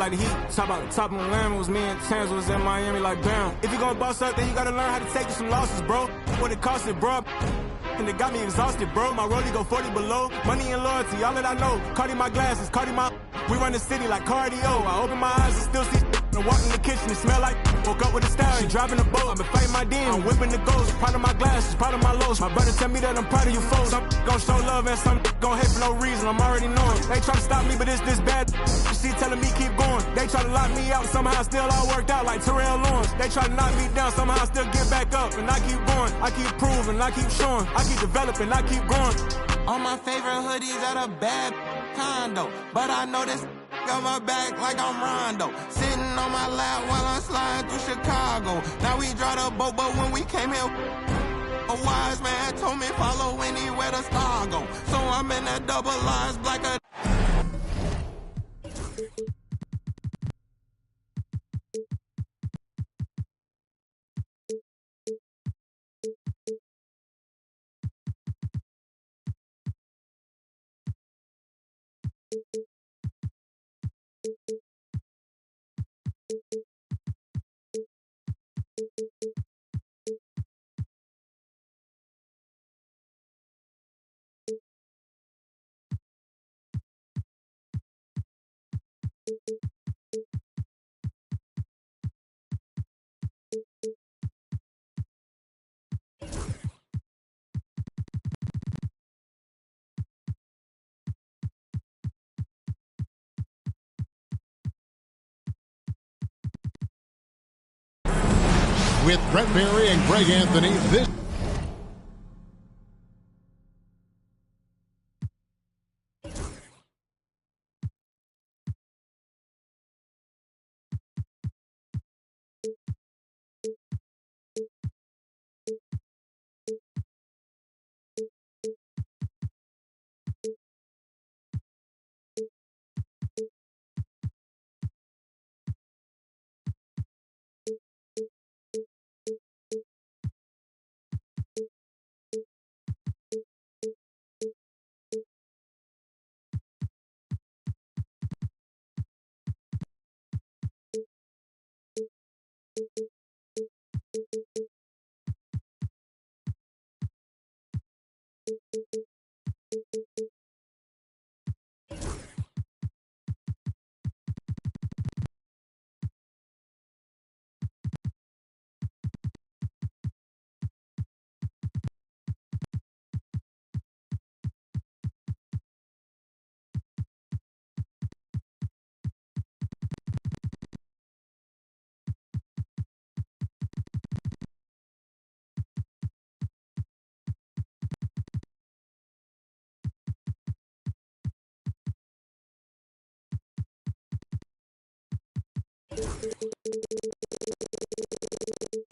like the Heat. Top of Miami was me and Chance was in Miami like bam. If you gonna boss up, then you gotta learn how to take some losses, bro. What it cost it, bro. And it got me exhausted, bro. My rollie go 40 below. Money and loyalty, all that I know. Cardi my glasses, Cardi my... We run the city like cardio. I open my eyes and still see... And walk in the kitchen, it smell like... Woke up with a style, she driving the boat. I've been fighting my demons, I'm whipping the ghost. Proud of my glasses, proud of my lows. My brother tell me that I'm proud of you folks. Some gon' show love and some gon' hate for no reason. I'm already knowing. They try to stop me, but it's this bad. She telling me keep going. They try to lock me out, somehow still all worked out like Terrell Lawrence. They try to knock me down, somehow still get back up. And I keep going, I keep proving, I keep showing. I keep developing, I keep growing. All my favorite hoodies at a bad condo. But I know this got my back like I'm Rondo. Sitting on my lap while I'm sliding through Chicago. Now we drive the boat, but when we came here, a wise man told me follow anywhere the star go. So I'm in that double lines like a... With Brent Barry and Greg Anthony, this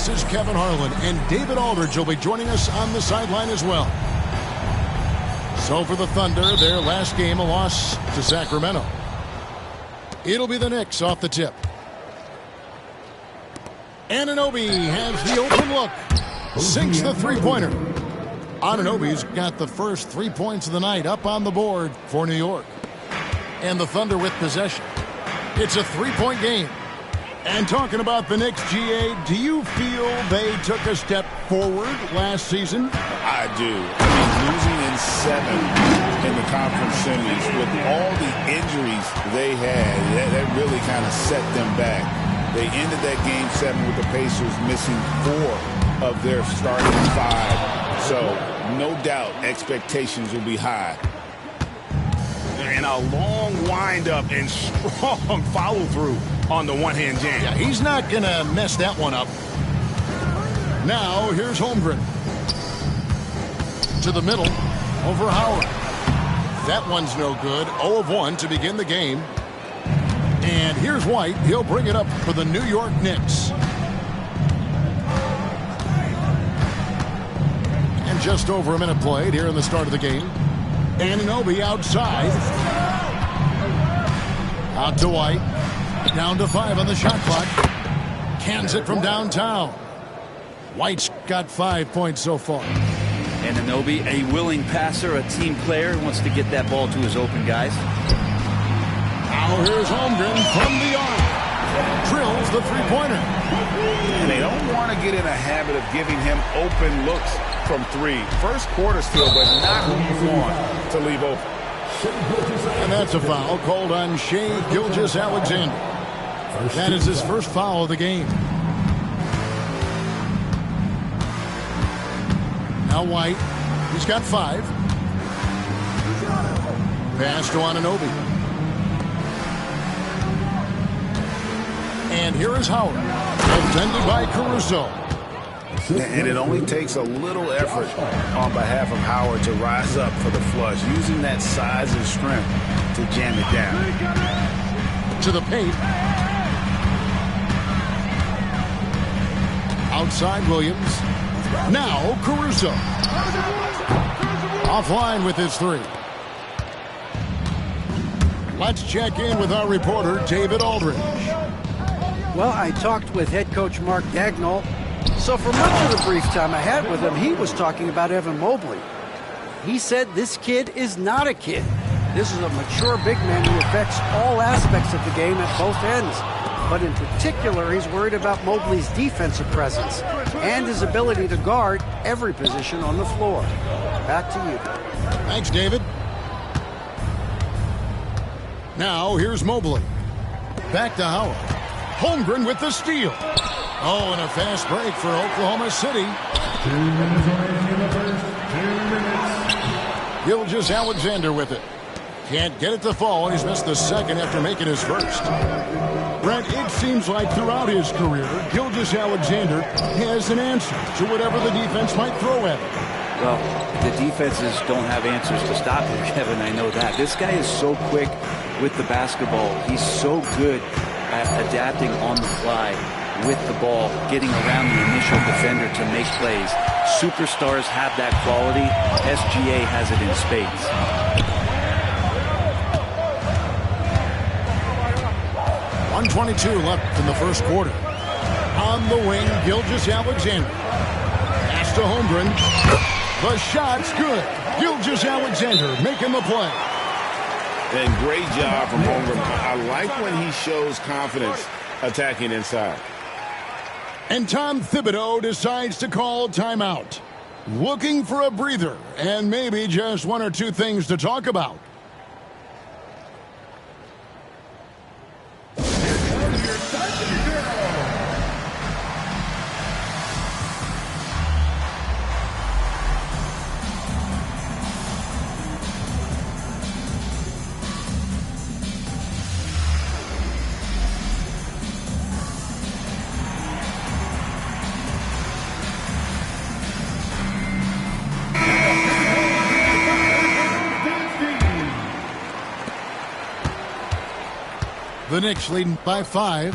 is Kevin Harlan, and David Aldridge will be joining us on the sideline as well. So for the Thunder, their last game, a loss to Sacramento. It'll be the Knicks off the tip. Anunoby has the open look. Sinks the three-pointer. Anunoby's got the first 3 points of the night up on the board for New York. And the Thunder with possession. It's a three-point game. And talking about the Knicks, GA, do you feel they took a step forward last season? I do. Losing in 7 in the conference semis with all the injuries they had, that really kind of set them back. They ended that game 7 with the Pacers missing 4 of their starting 5. So no doubt expectations will be high. And a long windup and strong follow-through on the one-hand jam. Yeah, he's not going to mess that one up. Now, here's Holmgren. To the middle, over Howard. That one's no good. 0 of 1 to begin the game. And here's White. He'll bring it up for the New York Knicks. And just over a minute played here in the start of the game. Anunoby outside. Out to White. Down to 5 on the shot clock. Cans it from downtown. White's got 5 points so far. Anunoby, a willing passer, a team player, wants to get that ball to his open guys. Now here's Holmgren from the the three-pointer. And they don't want to get in a habit of giving him open looks from three. First quarter still, but not who you want to leave open. And that's a foul called on Shai Gilgeous-Alexander. That is his first foul of the game. Now White. He's got 5. Pass to Anunoby. And here is Howard. Defended by Caruso. And it only takes a little effort on behalf of Howard to rise up for the flush, using that size and strength to jam it down. To the paint. Outside Williams. Now Caruso. Offline with his 3. Let's check in with our reporter, David Aldridge. Well, I talked with head coach Mark Dagnall. So for much of the brief time I had with him, he was talking about Evan Mobley. He said this kid is not a kid. This is a mature big man who affects all aspects of the game at both ends. But in particular, he's worried about Mobley's defensive presence and his ability to guard every position on the floor. Back to you. Thanks, David. Now, here's Mobley. Back to Howard. Holmgren with the steal. Oh, and a fast break for Oklahoma City. 2 minutes remaining in the first. 2 minutes. Gilgeous-Alexander with it. Can't get it to fall, and he's missed the second after making his first. Brent, it seems like throughout his career, Gilgeous-Alexander has an answer to whatever the defense might throw at him. Well, the defenses don't have answers to stop him, Kevin. I know that. This guy is so quick with the basketball. He's so good at adapting on the fly with the ball, getting around the initial defender to make plays. Superstars have that quality. SGA has it in spades. 1:22 left in the first quarter. On the wing, Gilgeous-Alexander. Pass to Holmgren. The shot's good. Gilgeous-Alexander making the play. And great job from Holmgren. I like when he shows confidence attacking inside. And Tom Thibodeau decides to call timeout. Looking for a breather and maybe just 1 or 2 things to talk about. The Knicks leading by 5.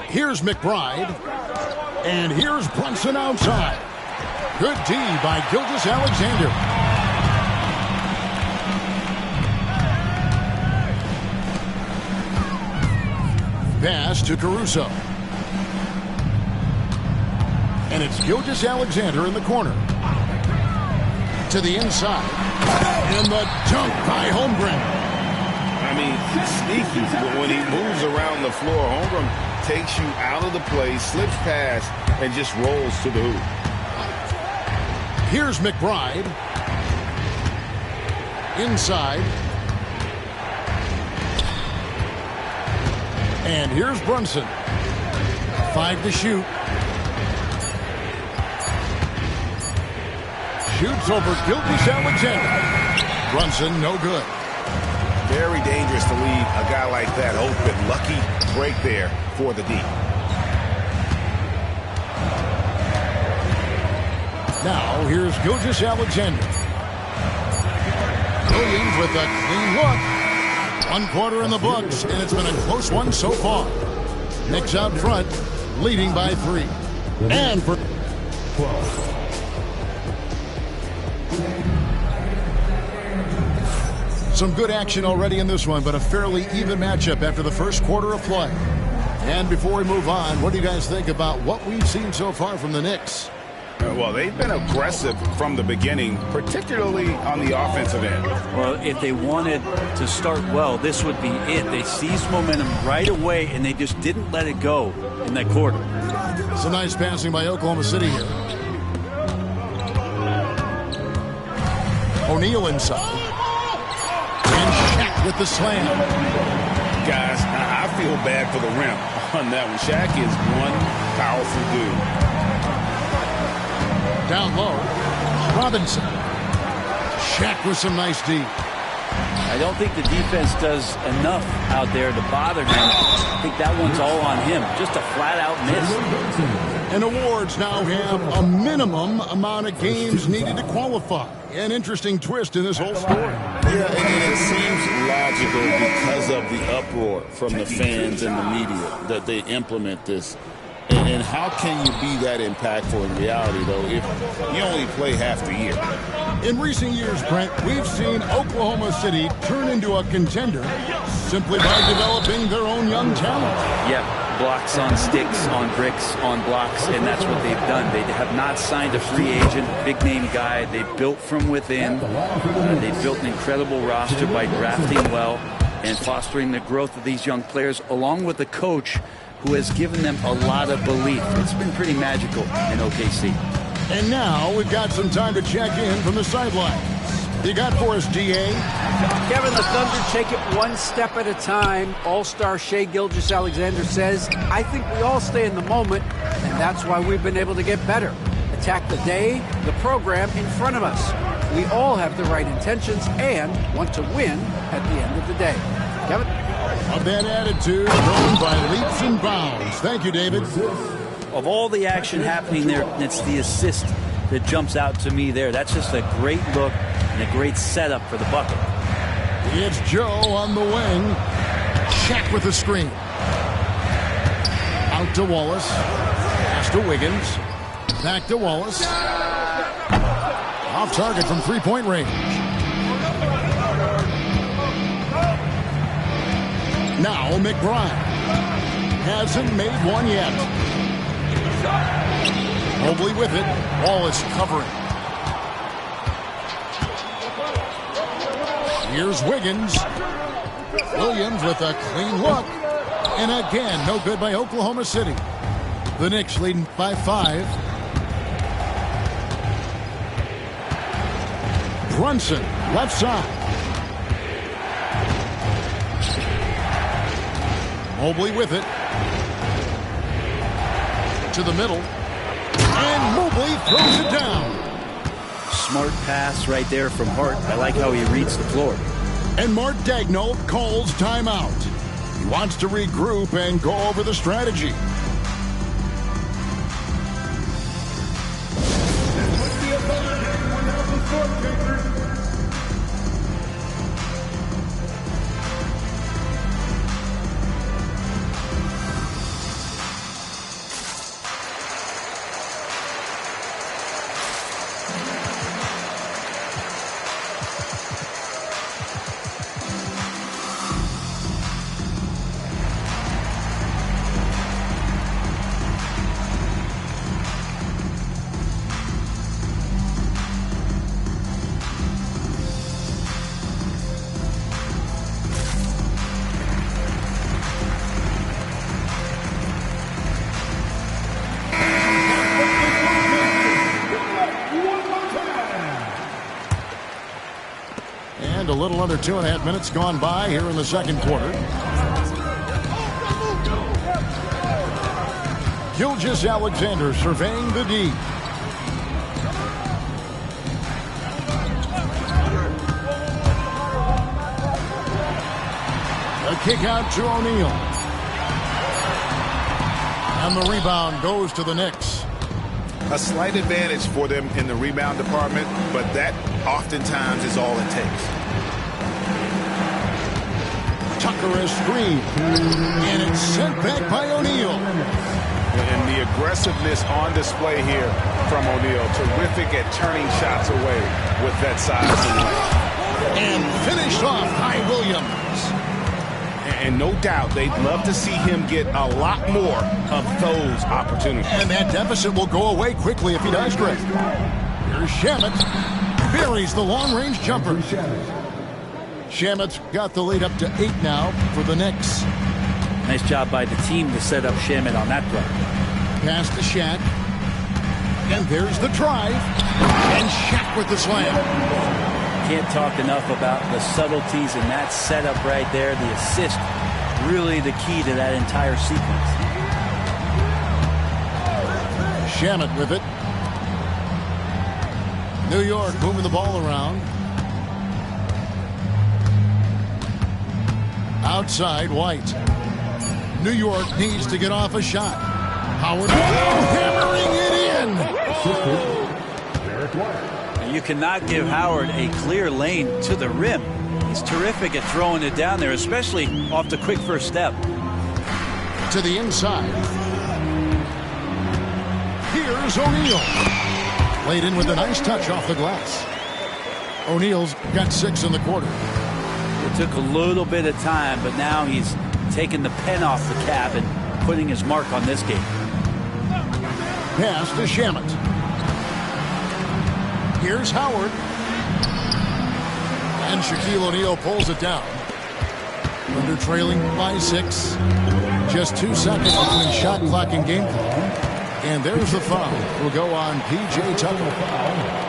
Here's McBride. And here's Brunson outside. Good D by Gilgeous-Alexander. Pass to Caruso. And it's Gilgeous-Alexander in the corner. To the inside. And the dunk by Holmgren. I mean, sneaky. When he moves around the floor, Holmgren takes you out of the play, slips past, and just rolls to the hoop. Here's McBride. Inside. And here's Brunson. 5 to shoot. Shoots over Gilgeous-Alexander. Brunson, no good. Very dangerous to leave a guy like that open. Lucky break there for the D. Now, here's Gilgeous-Alexander. Williams with a clean look. 1 quarter in the books, and it's been a close one so far. Knicks out front, leading by 3. And for 12. some good action already in this one, but a fairly even matchup after the first quarter of play. And before we move on, what do you guys think about what we've seen so far from the Knicks? Well, they've been aggressive from the beginning, particularly on the offensive end. Well, if they wanted to start well, this would be it. They seized momentum right away, and they just didn't let it go in that quarter. It's a nice passing by Oklahoma City here. O'Neal inside. And Shaq with the slam. Guys, I feel bad for the rim on that one. Shaq is one powerful dude. Down low, Robinson. Shaq with some nice D. I don't think the defense does enough out there to bother him. I think that one's all on him. Just a flat-out miss. And awards now have a minimum amount of games needed to qualify. An interesting twist in this whole story. Yeah, and it seems logical because of the uproar from the fans and the media that they implement this. And how can you be that impactful in reality, though, if you only play half the year? In recent years, Brent, we've seen Oklahoma City turn into a contender simply by developing their own young talent. Yep, blocks on sticks, on bricks, on blocks, and that's what they've done. They have not signed a free agent, big-name guy. They built from within. They built an incredible roster by drafting well and fostering the growth of these young players, along with the coach who has given them a lot of belief. It's been pretty magical in OKC. And now we've got some time to check in from the sidelines. You got for us, D.A.? Kevin, the Thunder take it one step at a time. All-star Shai Gilgeous-Alexander says, I think we all stay in the moment, and that's why we've been able to get better. Attack the day, the program in front of us. We all have the right intentions and want to win at the end of the day. Kevin? Of that attitude, grown by leaps and bounds. Thank you, David. Of all the action happening there, it's the assist that jumps out to me there. That's just a great look and a great setup for the bucket. It's Joe on the wing. Shaq with the screen. Out to Wallace. Pass to Wiggins. Back to Wallace. Off target from three-point range. Now McBride. Hasn't made one yet. Mobley with it. Wallace covering. Here's Wiggins. Williams with a clean look. And again, no good by Oklahoma City. The Knicks leading by 5. Brunson, left side. Mobley with it. To the middle. And Mobley throws it down. Smart pass right there from Hart. I like how he reads the floor. And Mark Daigneault calls timeout. He wants to regroup and go over the strategy. A little under 2.5 minutes gone by here in the second quarter. Gilgeous-Alexander surveying the D. A kick out to O'Neal. And the rebound goes to the Knicks. A slight advantage for them in the rebound department, but that oftentimes is all it takes. Tucker is screened. And it's sent back by O'Neal. And the aggressiveness on display here from O'Neal. Terrific at turning shots away with that size and length. And finished off by Williams. And no doubt they'd love to see him get a lot more of those opportunities. And that deficit will go away quickly if he does, Greg. Here's Shamet. Buries the long-range jumper. Shamet's got the lead up to 8 now for the Knicks. Nice job by the team to set up Shamet on that play. Pass to Shaq. And there's the drive. And Shaq with the slam. Can't talk enough about the subtleties in that setup right there. The assist, really the key to that entire sequence. Shamet with it. New York moving the ball around. Outside, White. New York needs to get off a shot. Howard hammering it in. Derek White. You cannot give Howard a clear lane to the rim. He's terrific at throwing it down there, especially off the quick first step. To the inside. Here's O'Neal. Laid in with a nice touch off the glass. O'Neal's got 6 in the quarter. It took a little bit of time, but now he's taking the pen off the cap and putting his mark on this game. Pass to Shamet. Here's Howard. And Shaquille O'Neal pulls it down. Under trailing by 6. Just 2 seconds between shot clock and game clock. And there's the foul. Will go on P.J. Tucker.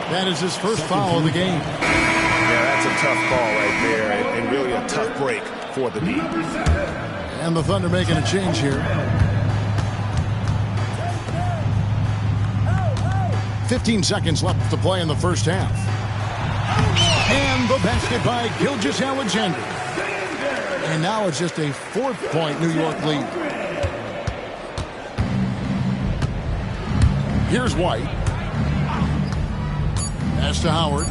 That is his first foul of the game. Yeah, that's a tough call right there, and really a tough break for the D. And the Thunder making a change here. 15 seconds left to play in the first half. And the basket by Gilgeous-Alexander. And now it's just a 4-point New York lead. Here's White. Pass to Howard.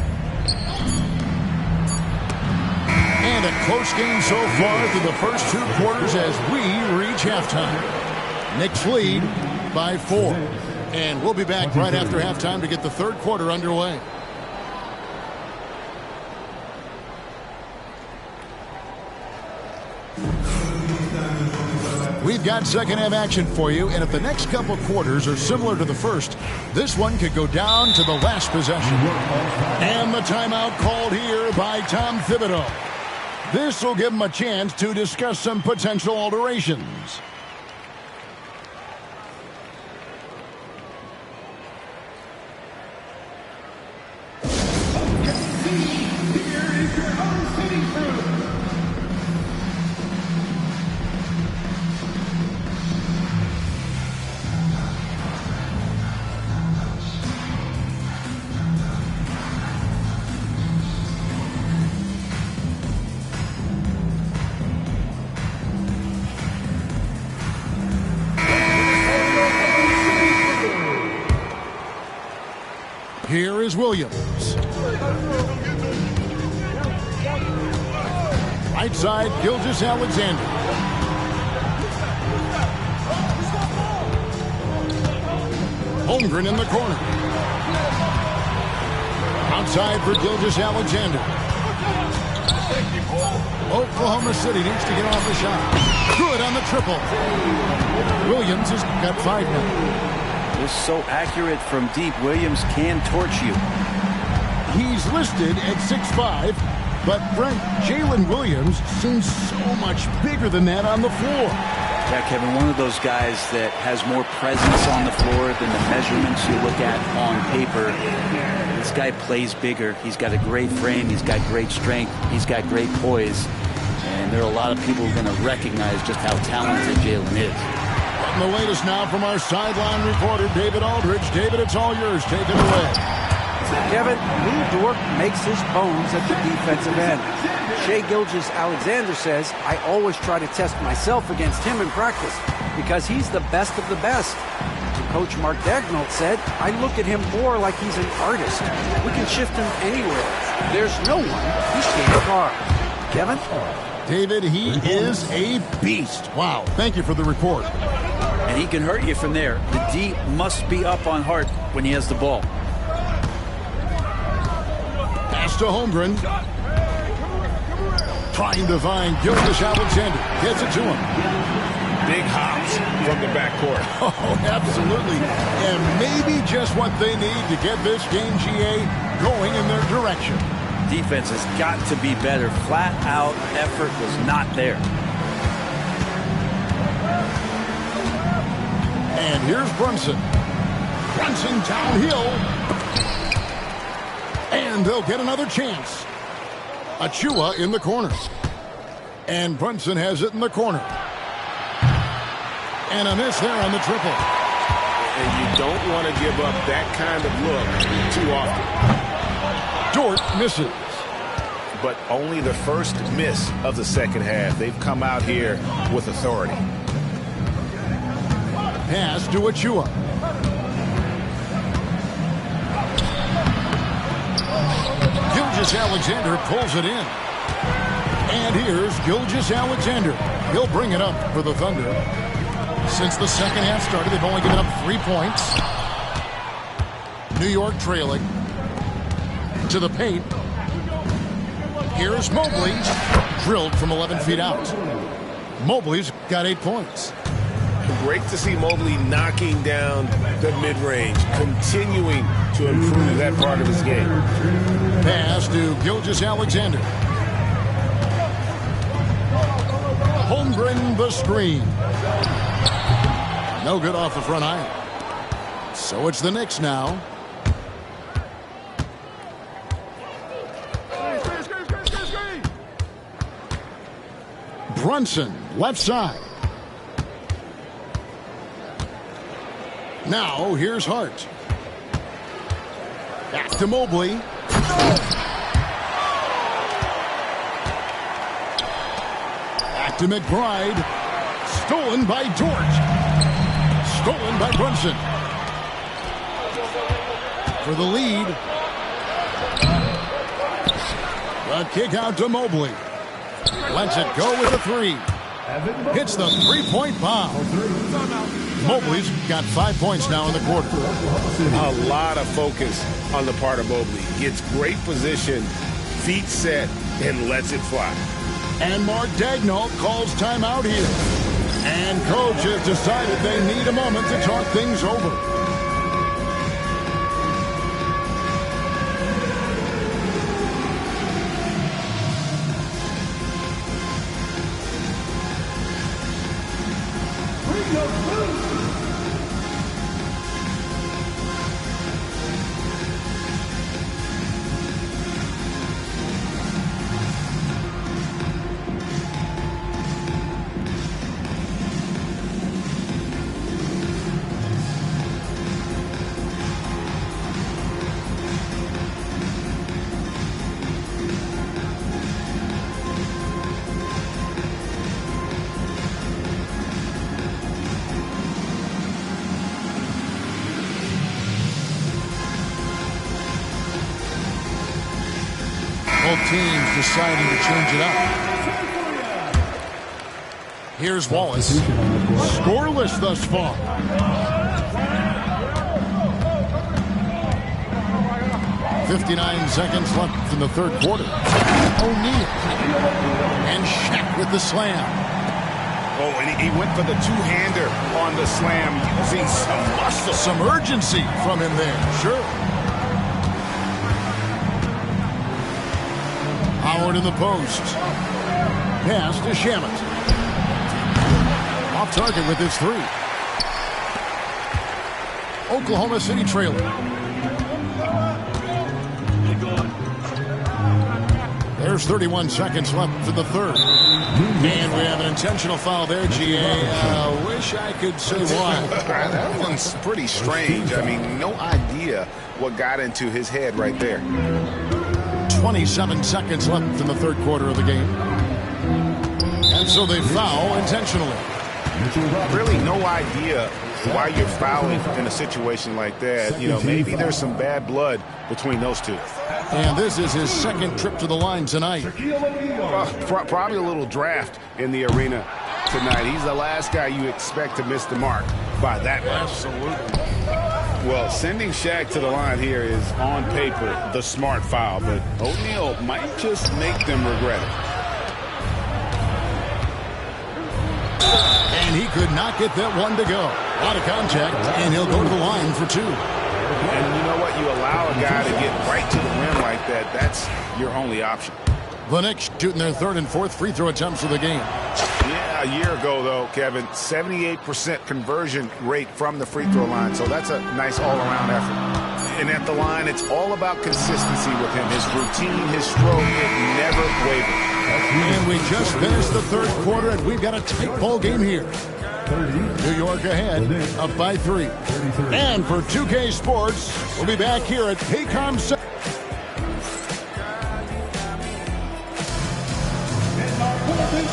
And a close game so far through the first 2 quarters as we reach halftime. Knicks lead by 4. And we'll be back right after halftime to get the third quarter underway. We've got second half action for you, and if the next couple quarters are similar to the first, this one could go down to the last possession. And the timeout called here by Tom Thibodeau. This will give him a chance to discuss some potential alterations. Here is Williams. Right side, Gilgeous-Alexander. Holmgren in the corner. Outside for Gilgeous-Alexander. Oklahoma City needs to get off the shot. Good on the triple. Williams has got 5 now. Just so accurate from deep. Williams can torch you. He's listed at 6'5", but Frank, Jalen Williams seems so much bigger than that on the floor. Yeah, Kevin, one of those guys that has more presence on the floor than the measurements you look at on paper. This guy plays bigger. He's got a great frame. He's got great strength. He's got great poise. And there are a lot of people who are going to recognize just how talented Jalen is. And the latest now from our sideline reporter, David Aldridge. David, it's all yours. Take it away. Kevin, Lou Dort makes his bones at the defensive end. Shai Gilgeous-Alexander says, I always try to test myself against him in practice because he's the best of the best. And Coach Mark Daigneault said, I look at him more like he's an artist. We can shift him anywhere. There's no one he can't guard. Kevin? David, he is a beast. Wow. Thank you for the report. And he can hurt you from there. The D must be up on Hart when he has the ball. Pass to Holmgren. Trying to find Gilgeous-Alexander. Gets it to him. Big hops from the backcourt. Oh, absolutely. And maybe just what they need to get this game, GA, going in their direction. Defense has got to be better. Flat out effort was not there. And here's Brunson. Brunson downhill. And they'll get another chance. Achiuwa in the corner. And Brunson has it in the corner. And a miss there on the triple. And you don't want to give up that kind of look too often. Dort misses. But only the first miss of the second half. They've come out here with authority. Pass to Achiuwa. Gilgeous-Alexander pulls it in. And here's Gilgeous-Alexander. He'll bring it up for the Thunder. Since the second half started, they've only given up 3 points. New York trailing. To the paint. Here's Mobley. Drilled from 11 feet out. Mobley's got 8 points. Great to see Mobley knocking down the mid-range, continuing to improve that part of his game. Pass to Gilgeous-Alexander. Holmgren the screen. No good off the front iron. So it's the Knicks now. Brunson, left side. Now, here's Hart. Back to Mobley. Back to McBride. Stolen by Dort. Stolen by Brunson. For the lead. The kick out to Mobley. Lets it go with a three. Hits the three-point bomb. Mobley's got 5 points now in the quarter. A lot of focus on the part of Mobley. Gets great position, feet set, and lets it fly. And Mark Daigneault calls timeout here. And coach has decided they need a moment to talk things over. Both teams deciding to change it up. Here's Wallace. Scoreless thus far. .59 seconds left in the third quarter. O'Neal. And Shaq with the slam. Oh, and he went for the two-hander on the slam, using some muscle. Some urgency from him there, sure. Howard in the post. Pass to Shamet. Off target with his three. Oklahoma City trailing. There's 31 seconds left in the third. And we have an intentional foul there, GA. Wish I could say why. That one's pretty strange. I mean, no idea what got into his head right there. 27 seconds left in the third quarter of the game. And so they foul intentionally. Really no idea why you're fouling in a situation like that. You know, maybe there's some bad blood between those two. And this is his second trip to the line tonight. Probably a little draft in the arena tonight. He's the last guy you expect to miss the mark by that much. Absolutely. Well, sending Shaq to the line here is, on paper, the smart foul, but O'Neal might just make them regret it. And he could not get that one to go. Out of contact, and he'll go to the line for 2. And you know what? You allow a guy to get right to the rim like that. That's your only option. The Knicks shooting their 3rd and 4th free throw attempts of the game. Yeah, a year ago, though, Kevin, 78% conversion rate from the free throw line. So that's a nice all-around effort. And at the line, it's all about consistency with him. His routine, his stroke, it never wavers. And we just finished the 3rd quarter, and we've got a tight ball game here. New York ahead, up by 3. And for 2K Sports, we'll be back here at Paycom Center.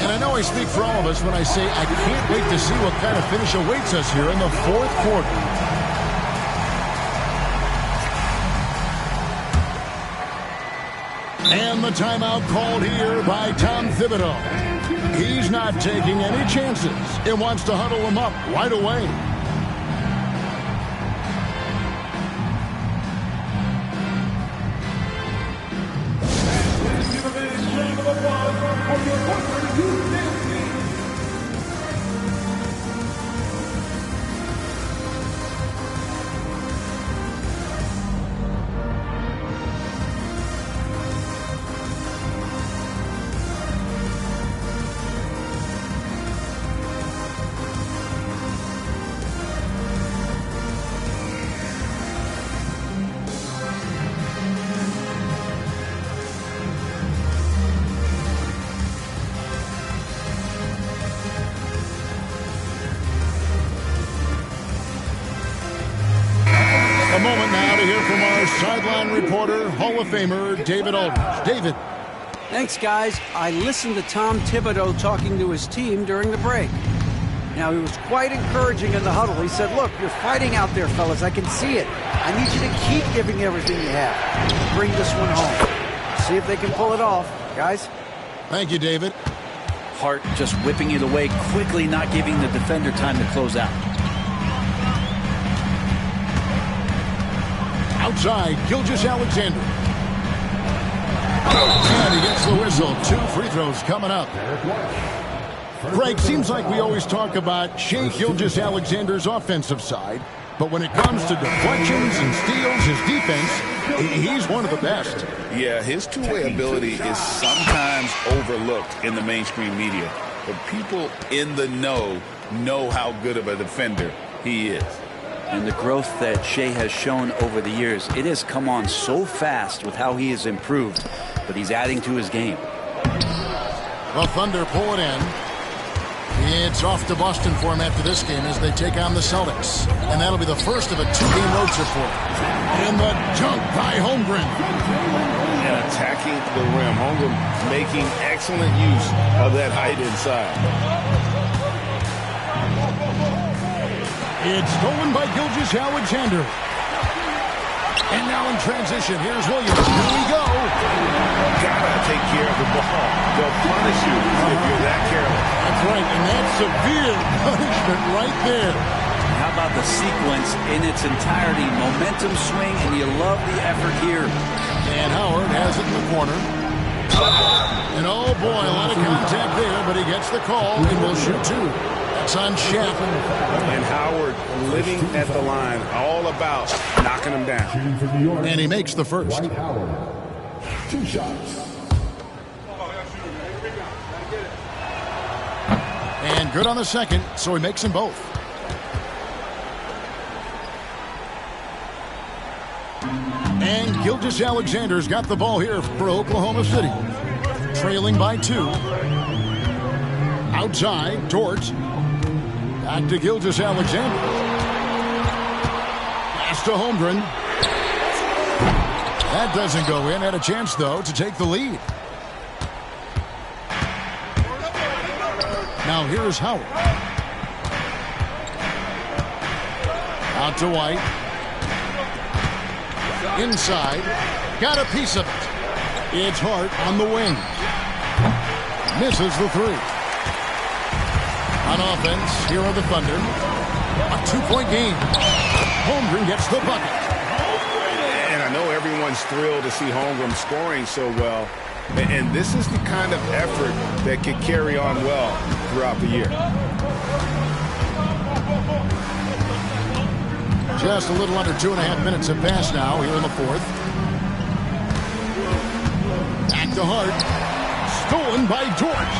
And I know I speak for all of us when I say I can't wait to see what kind of finish awaits us here in the 4th quarter. And the timeout called here by Tom Thibodeau. He's not taking any chances and wants to huddle them up right away. A moment now to hear from our sideline reporter, Hall of Famer David Aldridge. David. Thanks, guys. I listened to Tom Thibodeau talking to his team during the break. Now, he was quite encouraging in the huddle. He said, look, you're fighting out there, fellas. I can see it. I need you to keep giving everything you have. Bring this one home. See if they can pull it off. Guys? Thank you, David. Hart just whipping it away quickly, not giving the defender time to close out. Outside, Gilgeous-Alexander. And he gets the whistle. 2 free throws coming up. Greg, seems like we always talk about Shai Gilgeous-Alexander's offensive side, but when it comes to deflections and steals, his defense, he's one of the best. Yeah, his two-way ability is sometimes overlooked in the mainstream media, but people in the know how good of a defender he is. And the growth that Shai has shown over the years, it has come on so fast with how he has improved, but he's adding to his game. The Thunder pull it in. It's off to Boston for him after this game as they take on the Celtics. And that'll be the first of a 2-game road trip for him. And the dunk by Holmgren. And attacking the rim. Holmgren making excellent use of that height inside. It's stolen by Gilgeous-Alexander. And now in transition, here's Williams. Here we go. Gotta take care of the ball. They'll punish you if you're that careless. That's right, and that's severe punishment right there. How about the sequence in its entirety? Momentum swing, and you love the effort here. And Howard has it in the corner. And oh boy, a lot of contact there, but he gets the call and will shoot 2. That's on Shaq. And Howard living at the line, all about knocking him down. And he makes the first. 2 shots. And good on the second, so he makes them both. And Gilgeous-Alexander's got the ball here for Oklahoma City. Trailing by 2. Outside, Dort. Back to Gilgeous-Alexander. Pass to Holmgren. That doesn't go in. Had a chance, though, to take the lead. Now here's Howard. Out to White. Inside. Got a piece of it. It's Hart on the wing. Misses the 3. On offense, here are the Thunder. A 2-point game. Holmgren gets the bucket. And I know everyone's thrilled to see Holmgren scoring so well. And this is the kind of effort that can carry on well throughout the year. Just a little under 2.5 minutes have passed now here in the fourth. Back to Hart. Stolen by George.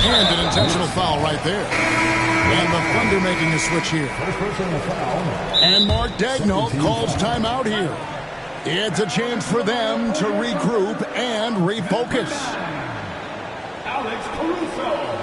And an intentional foul right there. And the Thunder making a switch here. And Mark Daigneault calls timeout here. It's a chance for them to regroup and refocus. Alex Caruso.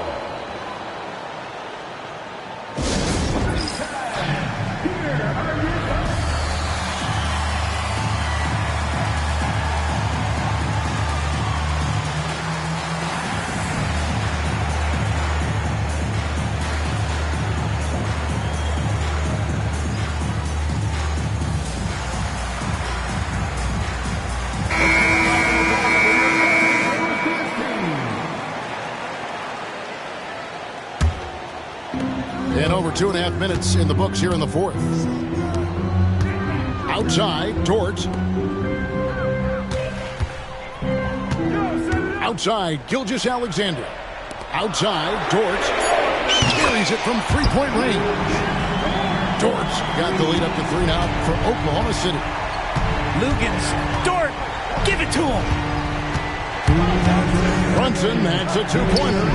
And over 2.5 minutes in the books here in the fourth. Outside, Dort. Outside, Gilgeous-Alexander. Outside, Dort. Carries it from three-point range. Dort got the lead up to 3 now for Oklahoma City. Lugans, Dort, give it to him. Brunson, that's a two-pointer.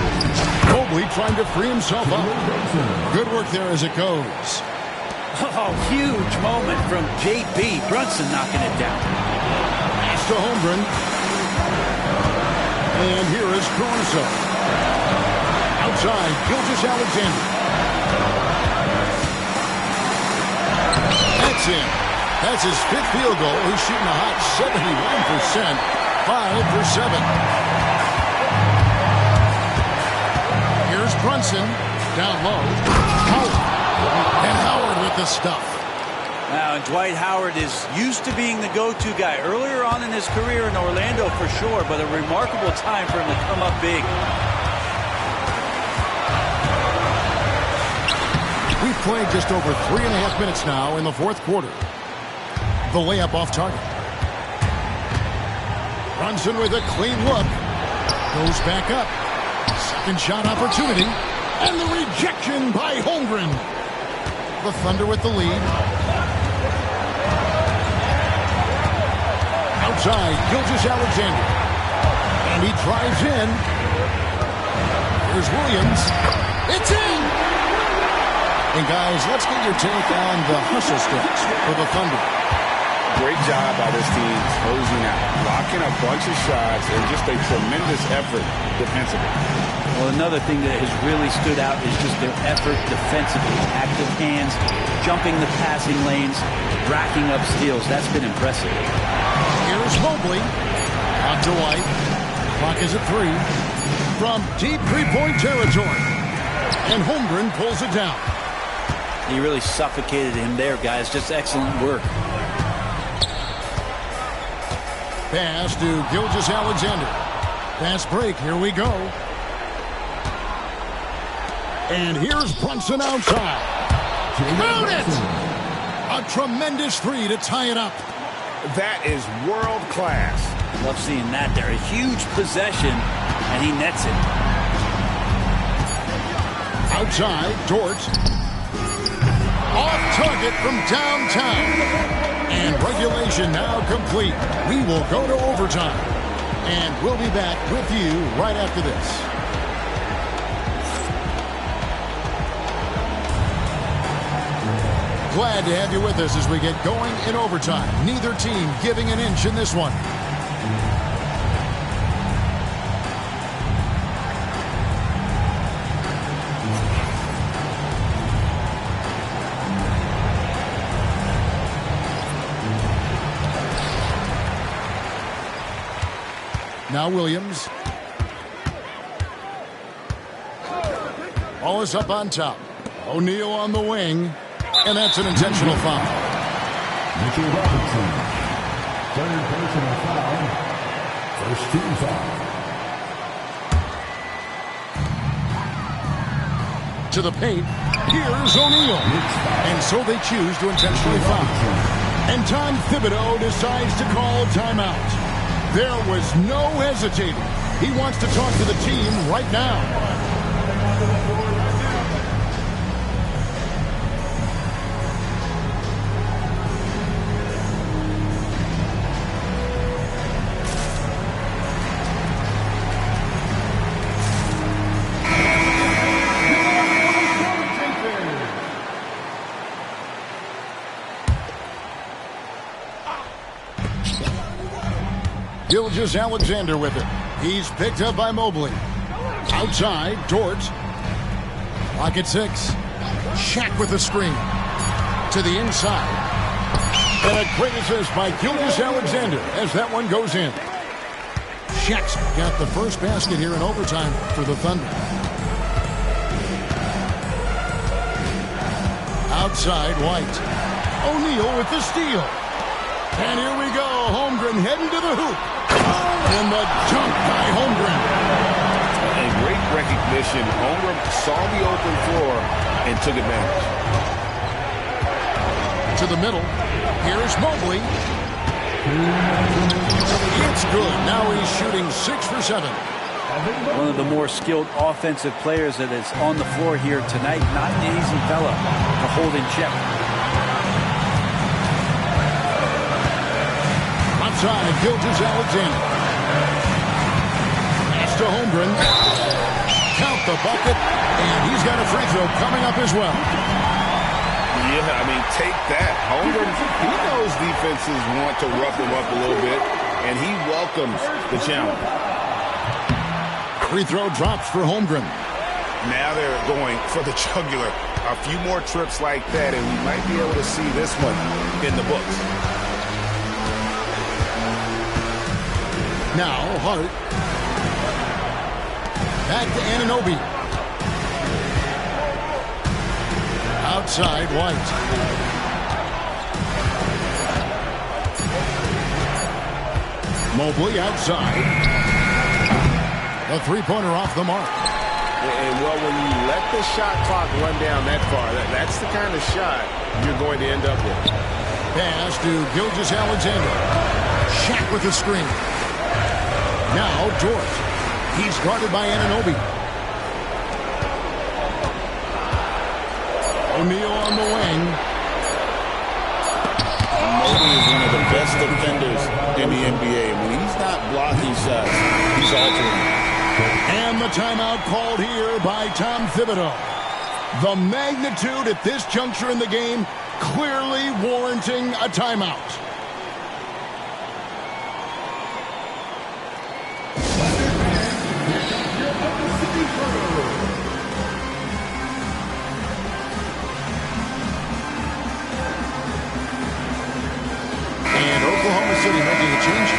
Mobley trying to free himself up. Good work there as it goes. Oh, huge moment from J.B. Brunson knocking it down. Pass to Holmgren. And here is Caruso. Outside, Gilgeous-Alexander. That's in. That's his 5th field goal. He's shooting a hot 71%. 5 for 7. Here's Brunson. Down low. Howard. And Howard with the stuff. Now, and Dwight Howard is used to being the go-to guy earlier on in his career in Orlando for sure, but a remarkable time for him to come up big. We've played just over 3.5 minutes now in the fourth quarter. The layup off target. Brunson with a clean look. Goes back up. Second shot opportunity. And the rejection by Holmgren. The Thunder with the lead. Outside, Gilgeous-Alexander. And he drives in. Here's Williams. It's in! And guys, let's get your take on the hustle steps for the Thunder. Great job by this team closing out, blocking a bunch of shots, and just a tremendous effort defensively. Well, another thing that has really stood out is just their effort defensively. Active hands, jumping the passing lanes, racking up steals. That's been impressive. Here's Mobley. Out to White. Clock is at 3. From deep three-point territory. And Holmgren pulls it down. He really suffocated him there, guys. Just excellent work. Pass to Gilgeous-Alexander. Fast break. Here we go. And here's Brunson outside. Count it! A tremendous 3 to tie it up. That is world class. Love seeing that there. A huge possession, and he nets it. Outside, Dort. Off target from downtown. And regulation now complete. We will go to overtime. And we'll be back with you right after this. Glad to have you with us as we get going in overtime. Neither team giving an inch in this one. Now Williams. Ball is up on top. O'Neal on the wing. And that's an intentional foul. Mitchell Robinson. Third personal foul. First team foul. To the paint. Here's O'Neal. And so they choose to intentionally foul. And Tom Thibodeau decides to call timeout. There was no hesitating. He wants to talk to the team right now. Gilgeous-Alexander with it. He's picked up by Mobley. Outside, Dort. Pocket 6. Shaq with the screen. To the inside. And a great assist by Gilgeous-Alexander as that one goes in. Shaq's got the first basket here in overtime for the Thunder. Outside, White. O'Neal with the steal. And here we go. Holmgren heading to the hoop. And the dunk by Holmgren. And great recognition. Holmgren saw the open floor and took advantage. To the middle. Here's Mobley. It's good. Now he's shooting 6 for 7. One of the more skilled offensive players that is on the floor here tonight. Not an easy fella to hold in check. Outside, Gilgeous-Alexander. Pass to Holmgren. Count the bucket. And he's got a free throw coming up as well. Yeah, I mean, take that. Holmgren, he knows defenses want to rough him up a little bit, and he welcomes the challenge. Free throw drops for Holmgren. Now they're going for the jugular. A few more trips like that, and we might be able to see this one in the books. Now, Hart. Back to Anunoby. Outside, White. Mobley outside. A three-pointer off the mark. And, well, when you let the shot clock run down that far, that's the kind of shot you're going to end up with. Pass to Gilgeous-Alexander. Shaq with the screen. Now, Dort. He's guarded by Anunoby. O'Neal on the wing. Mobley is one of the best defenders in the NBA. When he's not blocking shots, he's altering. And the timeout called here by Tom Thibodeau. The magnitude at this juncture in the game clearly warranting a timeout. And Oklahoma City making a change.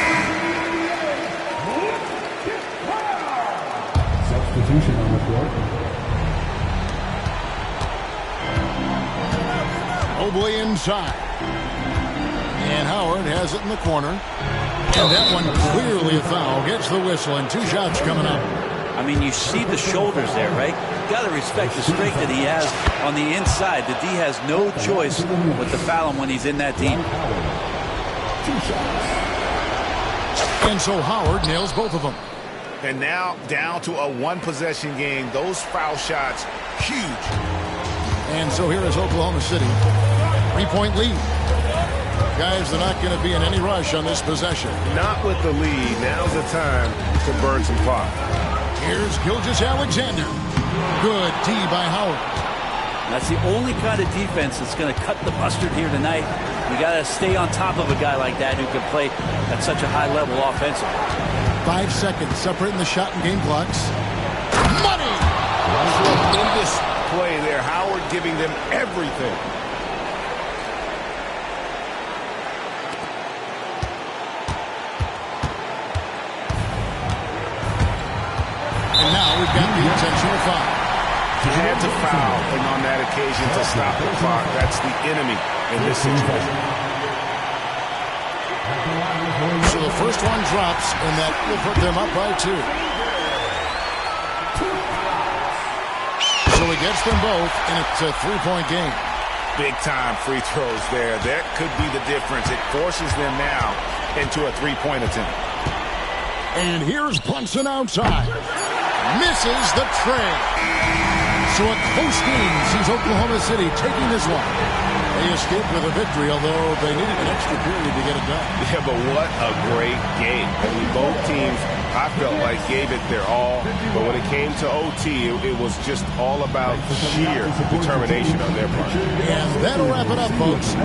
Substitution on the court. Mobley inside. And Howard has it in the corner. And that one clearly a foul. Gets the whistle and 2 shots coming up. I mean, you see the shoulders there, right? You got to respect the strength that he has on the inside. The D has no choice but to foul him when he's in that deep. And so Howard nails both of them. And now down to a one-possession game. Those foul shots, huge. And so here is Oklahoma City. 3-point lead. Guys, they're not going to be in any rush on this possession. Not with the lead. Now's the time to burn some clock. Here's Gilgeous-Alexander. Good D by Howard. That's the only kind of defense that's going to cut the mustard here tonight. You got to stay on top of a guy like that who can play at such a high level offensively. 5 seconds separating the shot and game clocks. Money! Tremendous play there. Howard giving them everything. And now we've got the intentional foul. He had to foul, and on that occasion to stop the clock. That's the enemy in this situation. So the first one drops, and that will put them up by 2. So he gets them both, and it's a 3-point game. Big-time free throws there. That could be the difference. It forces them now into a 3-point attempt. And here's Brunson outside. Misses the tray. So a close game sees Oklahoma City taking this one. They escaped with a victory, although they needed an extra period to get it done. Yeah, but what a great game. I mean, both teams, I felt like, gave it their all. But when it came to OT, it was just all about sheer determination on their part. And that'll wrap it up, folks.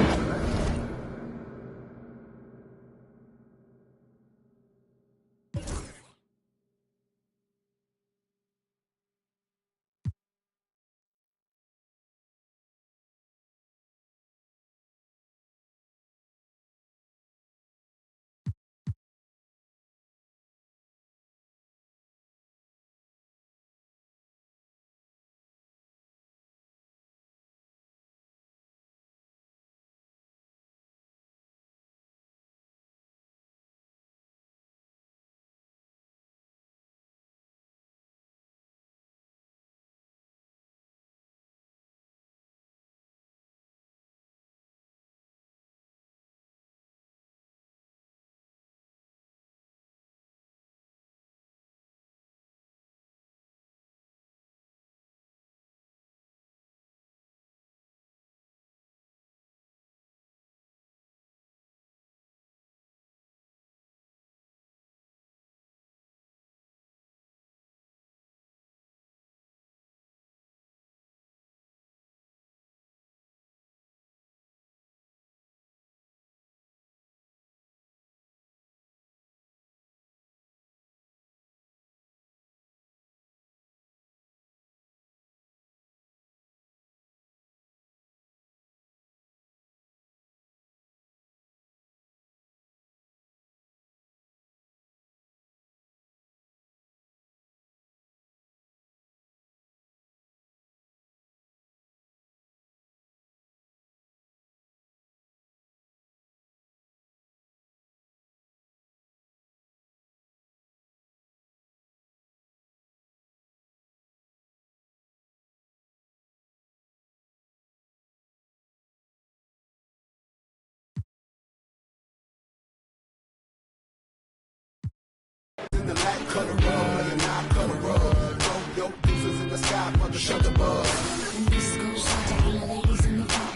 back, cut a rug, play a knock, cut a rug. Throw your deuces in the sky for the shutter buzz.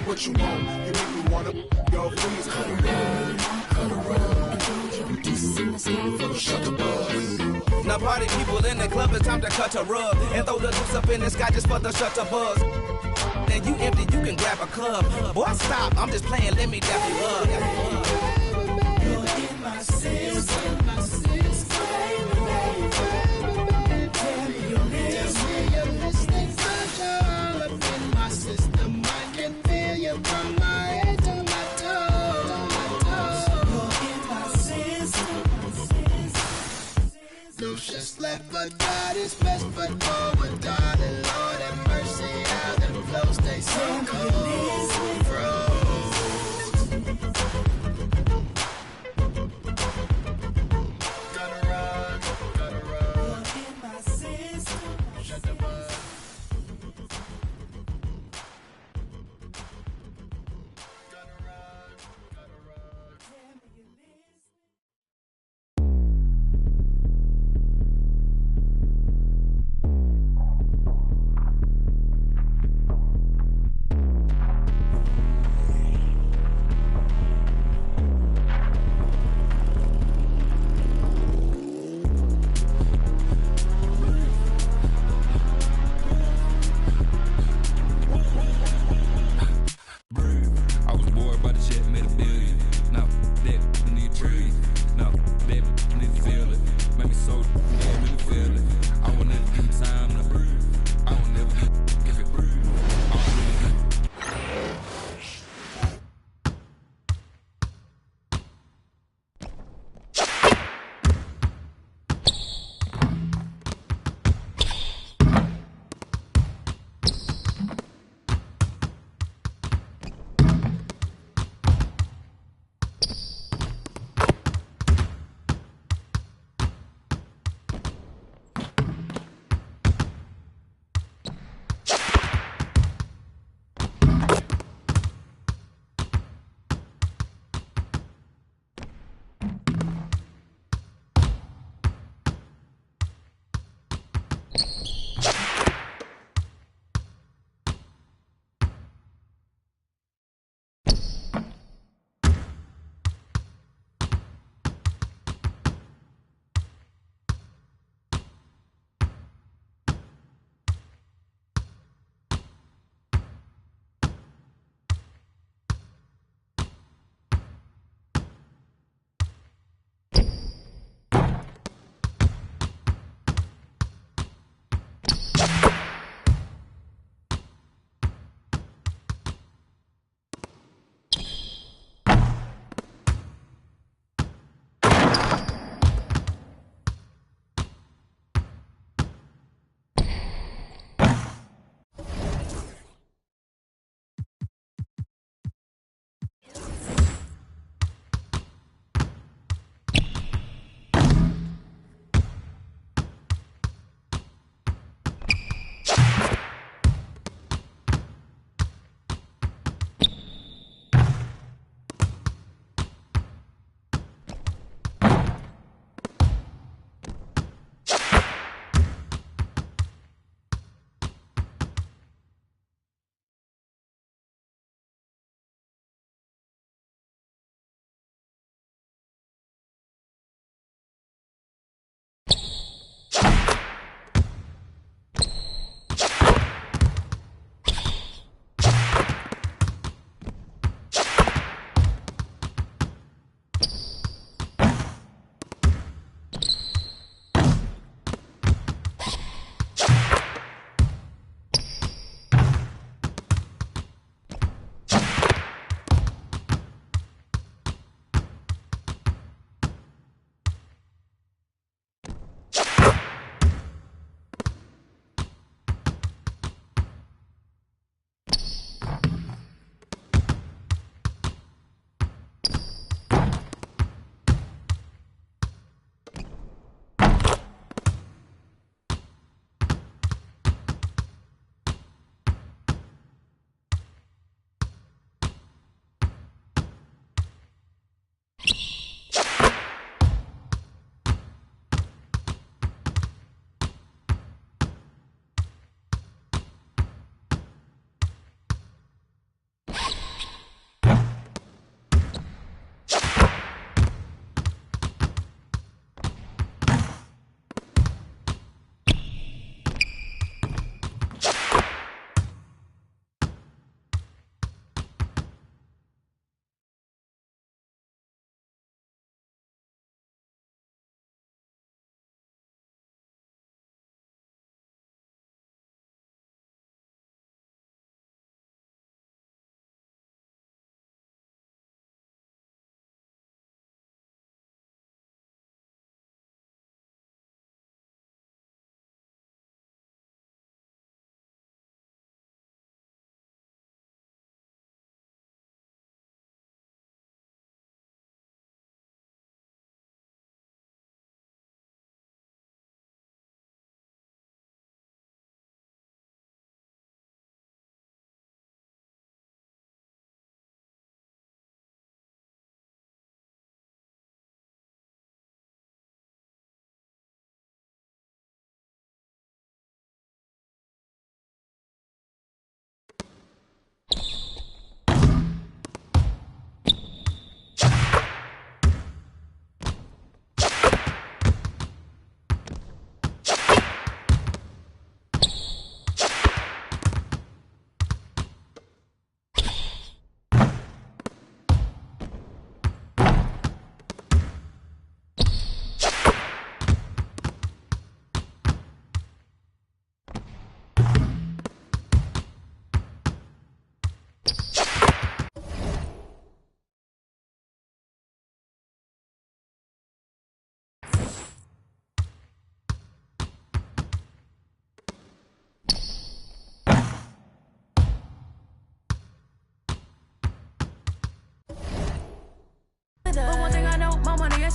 What you want? You make me wanna go freeze, cut a rug, cut a rug. And throw your deuces in the sky for the shutter buzz. Now party people in the club, it's time to cut a rug and throw the deuce up in the sky just for the shutter buzz. Then you empty, you can grab a club. Boy, stop, I'm just playing, let me dap you up. You're in my system, my system, baby. Tell me you're listening, cause you're all up in my system. I can feel you from my head to my toes. You're in my system. No just left, but God is best foot forward, darling. Lord have mercy, how them flows stay so cold. Froze. Gonna run. You're in my system. Shut the buzz.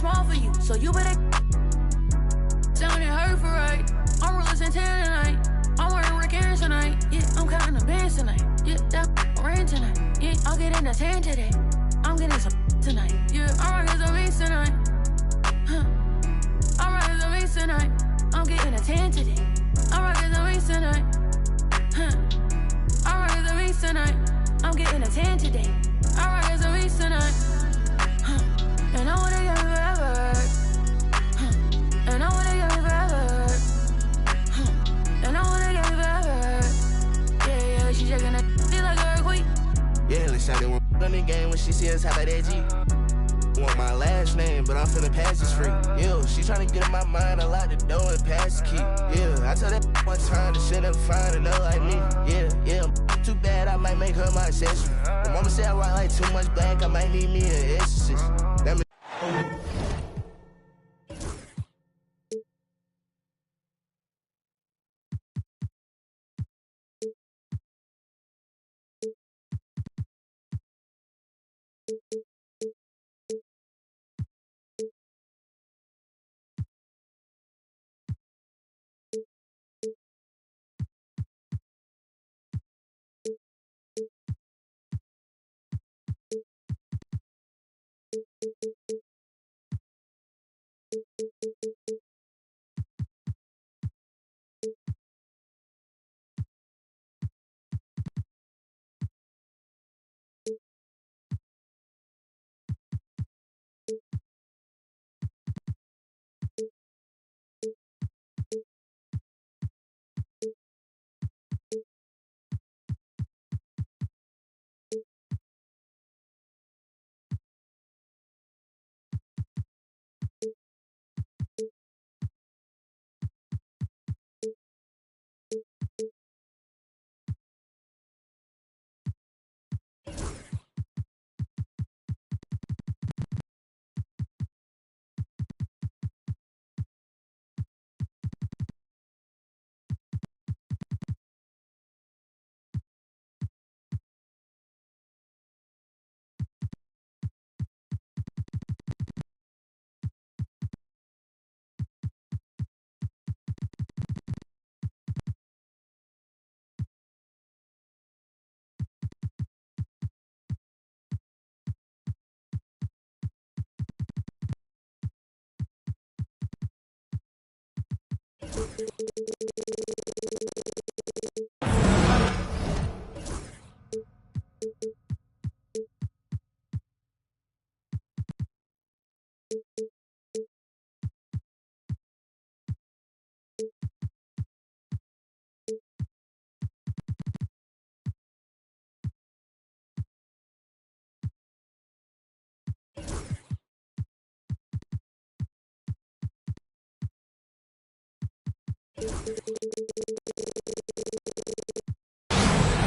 small for you, so you better down and hurt for right. I'm rolling Santana tonight. I'm wearing Rick Aaron tonight. Yeah, I'm counting the bands tonight. Yeah, that rain tonight. Yeah, I'll get in the 10 today. I'm getting some tonight. Yeah, I'm rocking some beats tonight. Huh. I'm rocking some beats tonight. I'm getting a 10 today. I'm rocking some beats tonight. Huh. I'm rocking some beats tonight. I'm getting a 10 today. I'm rocking some beats tonight. Huh. And I wanna get me forever. Huh. And I wanna get me forever. Huh. And I wanna get me forever. Yeah, yeah, she shaking that feel like a earthquake. Yeah, let's shout it when on the game when she see us how about that G. Want my last name, but I'm finna pass this free. Yeah, she tryna get in my mind, I lock the door and pass the key. Yeah, I told that one time, the shit ain't fine enough like me. Yeah, yeah, too bad, I might make her my accessory. My mama said I rock like too much black, I might need me an exorcist. That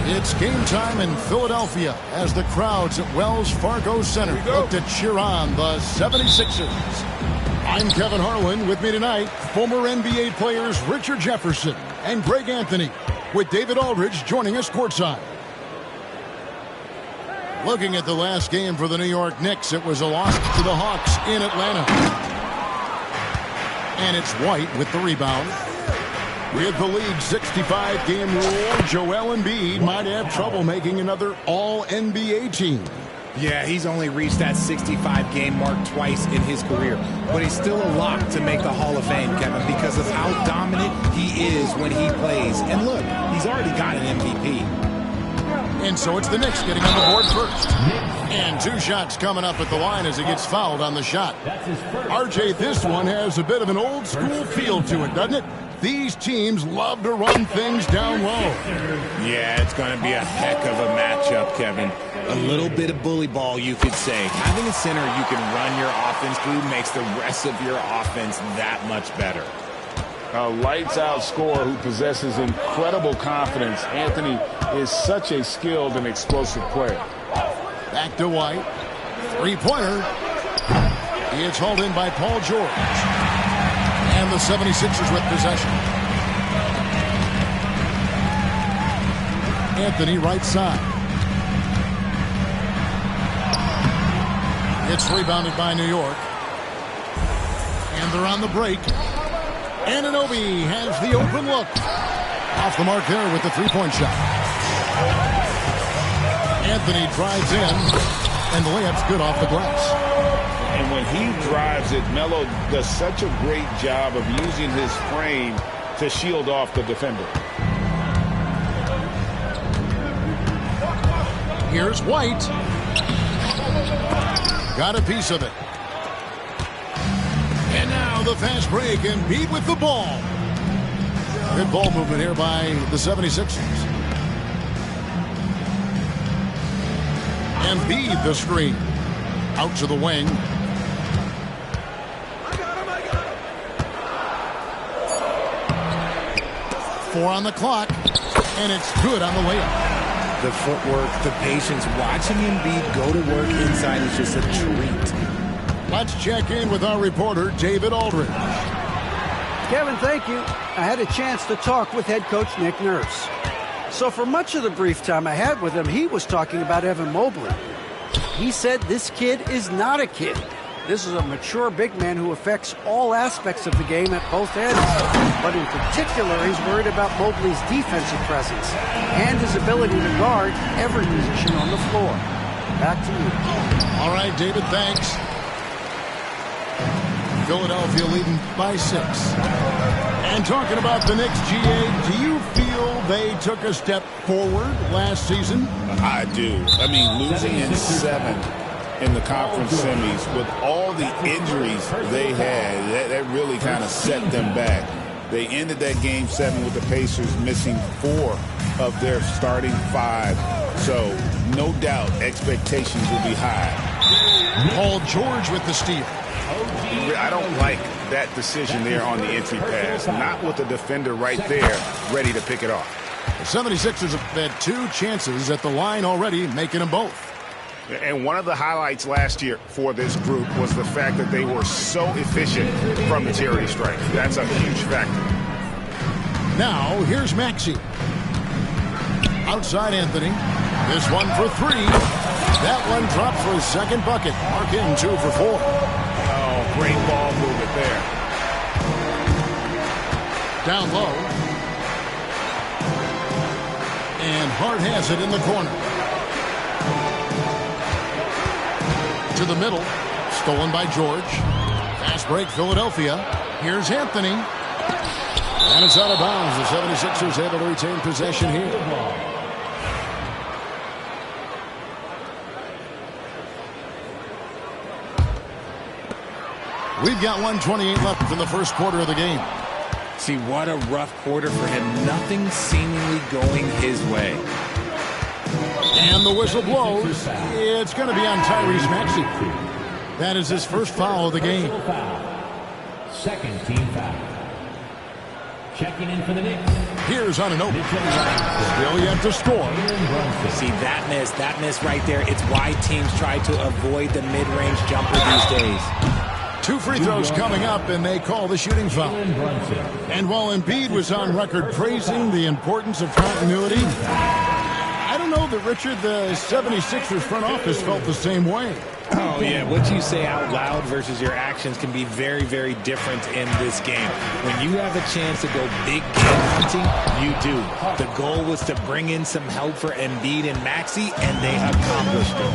It's game time in Philadelphia as the crowds at Wells Fargo Center look to cheer on the 76ers. I'm Kevin Harlan. With me tonight, former NBA players Richard Jefferson and Greg Anthony, with David Aldridge joining us courtside. Looking at the last game for the New York Knicks, it was a loss to the Hawks in Atlanta. And it's White with the rebound. With the league's 65-game rule, Joel Embiid might have trouble making another All-NBA team. Yeah, he's only reached that 65-game mark twice in his career. But he's still a lock to make the Hall of Fame, Kevin, because of how dominant he is when he plays. And look, he's already got an MVP. And so it's the Knicks getting on the board first. And two shots coming up at the line as he gets fouled on the shot. RJ, this one has a bit of an old-school feel to it, doesn't it? These teams love to run things down low. Yeah, it's going to be a heck of a matchup, Kevin. A little bit of bully ball, you could say. Having a center you can run your offense through makes the rest of your offense that much better. A lights-out scorer who possesses incredible confidence. Anthony is such a skilled and explosive player. Back to White. Three-pointer. It's hauled in by Paul George. And the 76ers with possession. Anthony right side. It's rebounded by New York. And they're on the break. Anunoby has the open look. Off the mark there with the three-point shot. Anthony drives in, and the layup's good off the glass. And when he drives it, Melo does such a great job of using his frame to shield off the defender. Here's White. Got a piece of it. And now the fast break, and Embiid with the ball. Good ball movement here by the 76ers. Embiid the screen. Out to the wing. Four on the clock, and it's good on the layup. The footwork, the patience, watching Embiid go to work inside is just a treat. Let's check in with our reporter, David Aldridge. Kevin, thank you. I had a chance to talk with head coach Nick Nurse. So for much of the brief time I had with him, he was talking about Evan Mobley. He said this kid is not a kid. This is a mature big man who affects all aspects of the game at both ends. But in particular, he's worried about Mobley's defensive presence and his ability to guard every position on the floor. Back to you. All right, David, thanks. Philadelphia leading by 6. And talking about the Knicks, GA, do you feel they took a step forward last season? I do. I mean, losing in 7 in the conference semis with all the injuries they had, that really kind of set them back. They ended that game 7 with the Pacers missing 4 of their starting 5. So no doubt expectations will be high. Paul George with the steal. I don't like that decision there on the entry pass. Not with the defender right there ready to pick it off. The 76ers have had 2 chances at the line already, making them both. And one of the highlights last year for this group was the fact that they were so efficient from the charity stripe. That's a huge factor. Now, here's Maxey. Outside Anthony. This one for 3. That one dropped for his second bucket. Mark in 2 for 4. Oh, great ball movement there. Down low. And Hart has it in the corner. To the middle. Stolen by George. Fast break, Philadelphia. Here's Anthony. And it's out of bounds. The 76ers able to retain possession here. We've got 1:28 left in the first quarter of the game. See, what a rough quarter for him. Nothing seemingly going his way. And the whistle blows. It's going to be on Tyrese Maxey. That is his first foul of the game. Second team foul. Checking in for the Knicks. Here's Anunoby. Still yet to score. See, that miss right there. It's why teams try to avoid the mid-range jumper these days. 2 free throws coming up, and they call the shooting foul. And while Embiid was on record praising the importance of continuity, I don't know that, Richard, the 76ers front office felt the same way. Oh, yeah. What you say out loud versus your actions can be very, very different in this game. When you have a chance to go big game hunting, you do. The goal was to bring in some help for Embiid and Maxey, and they accomplished it.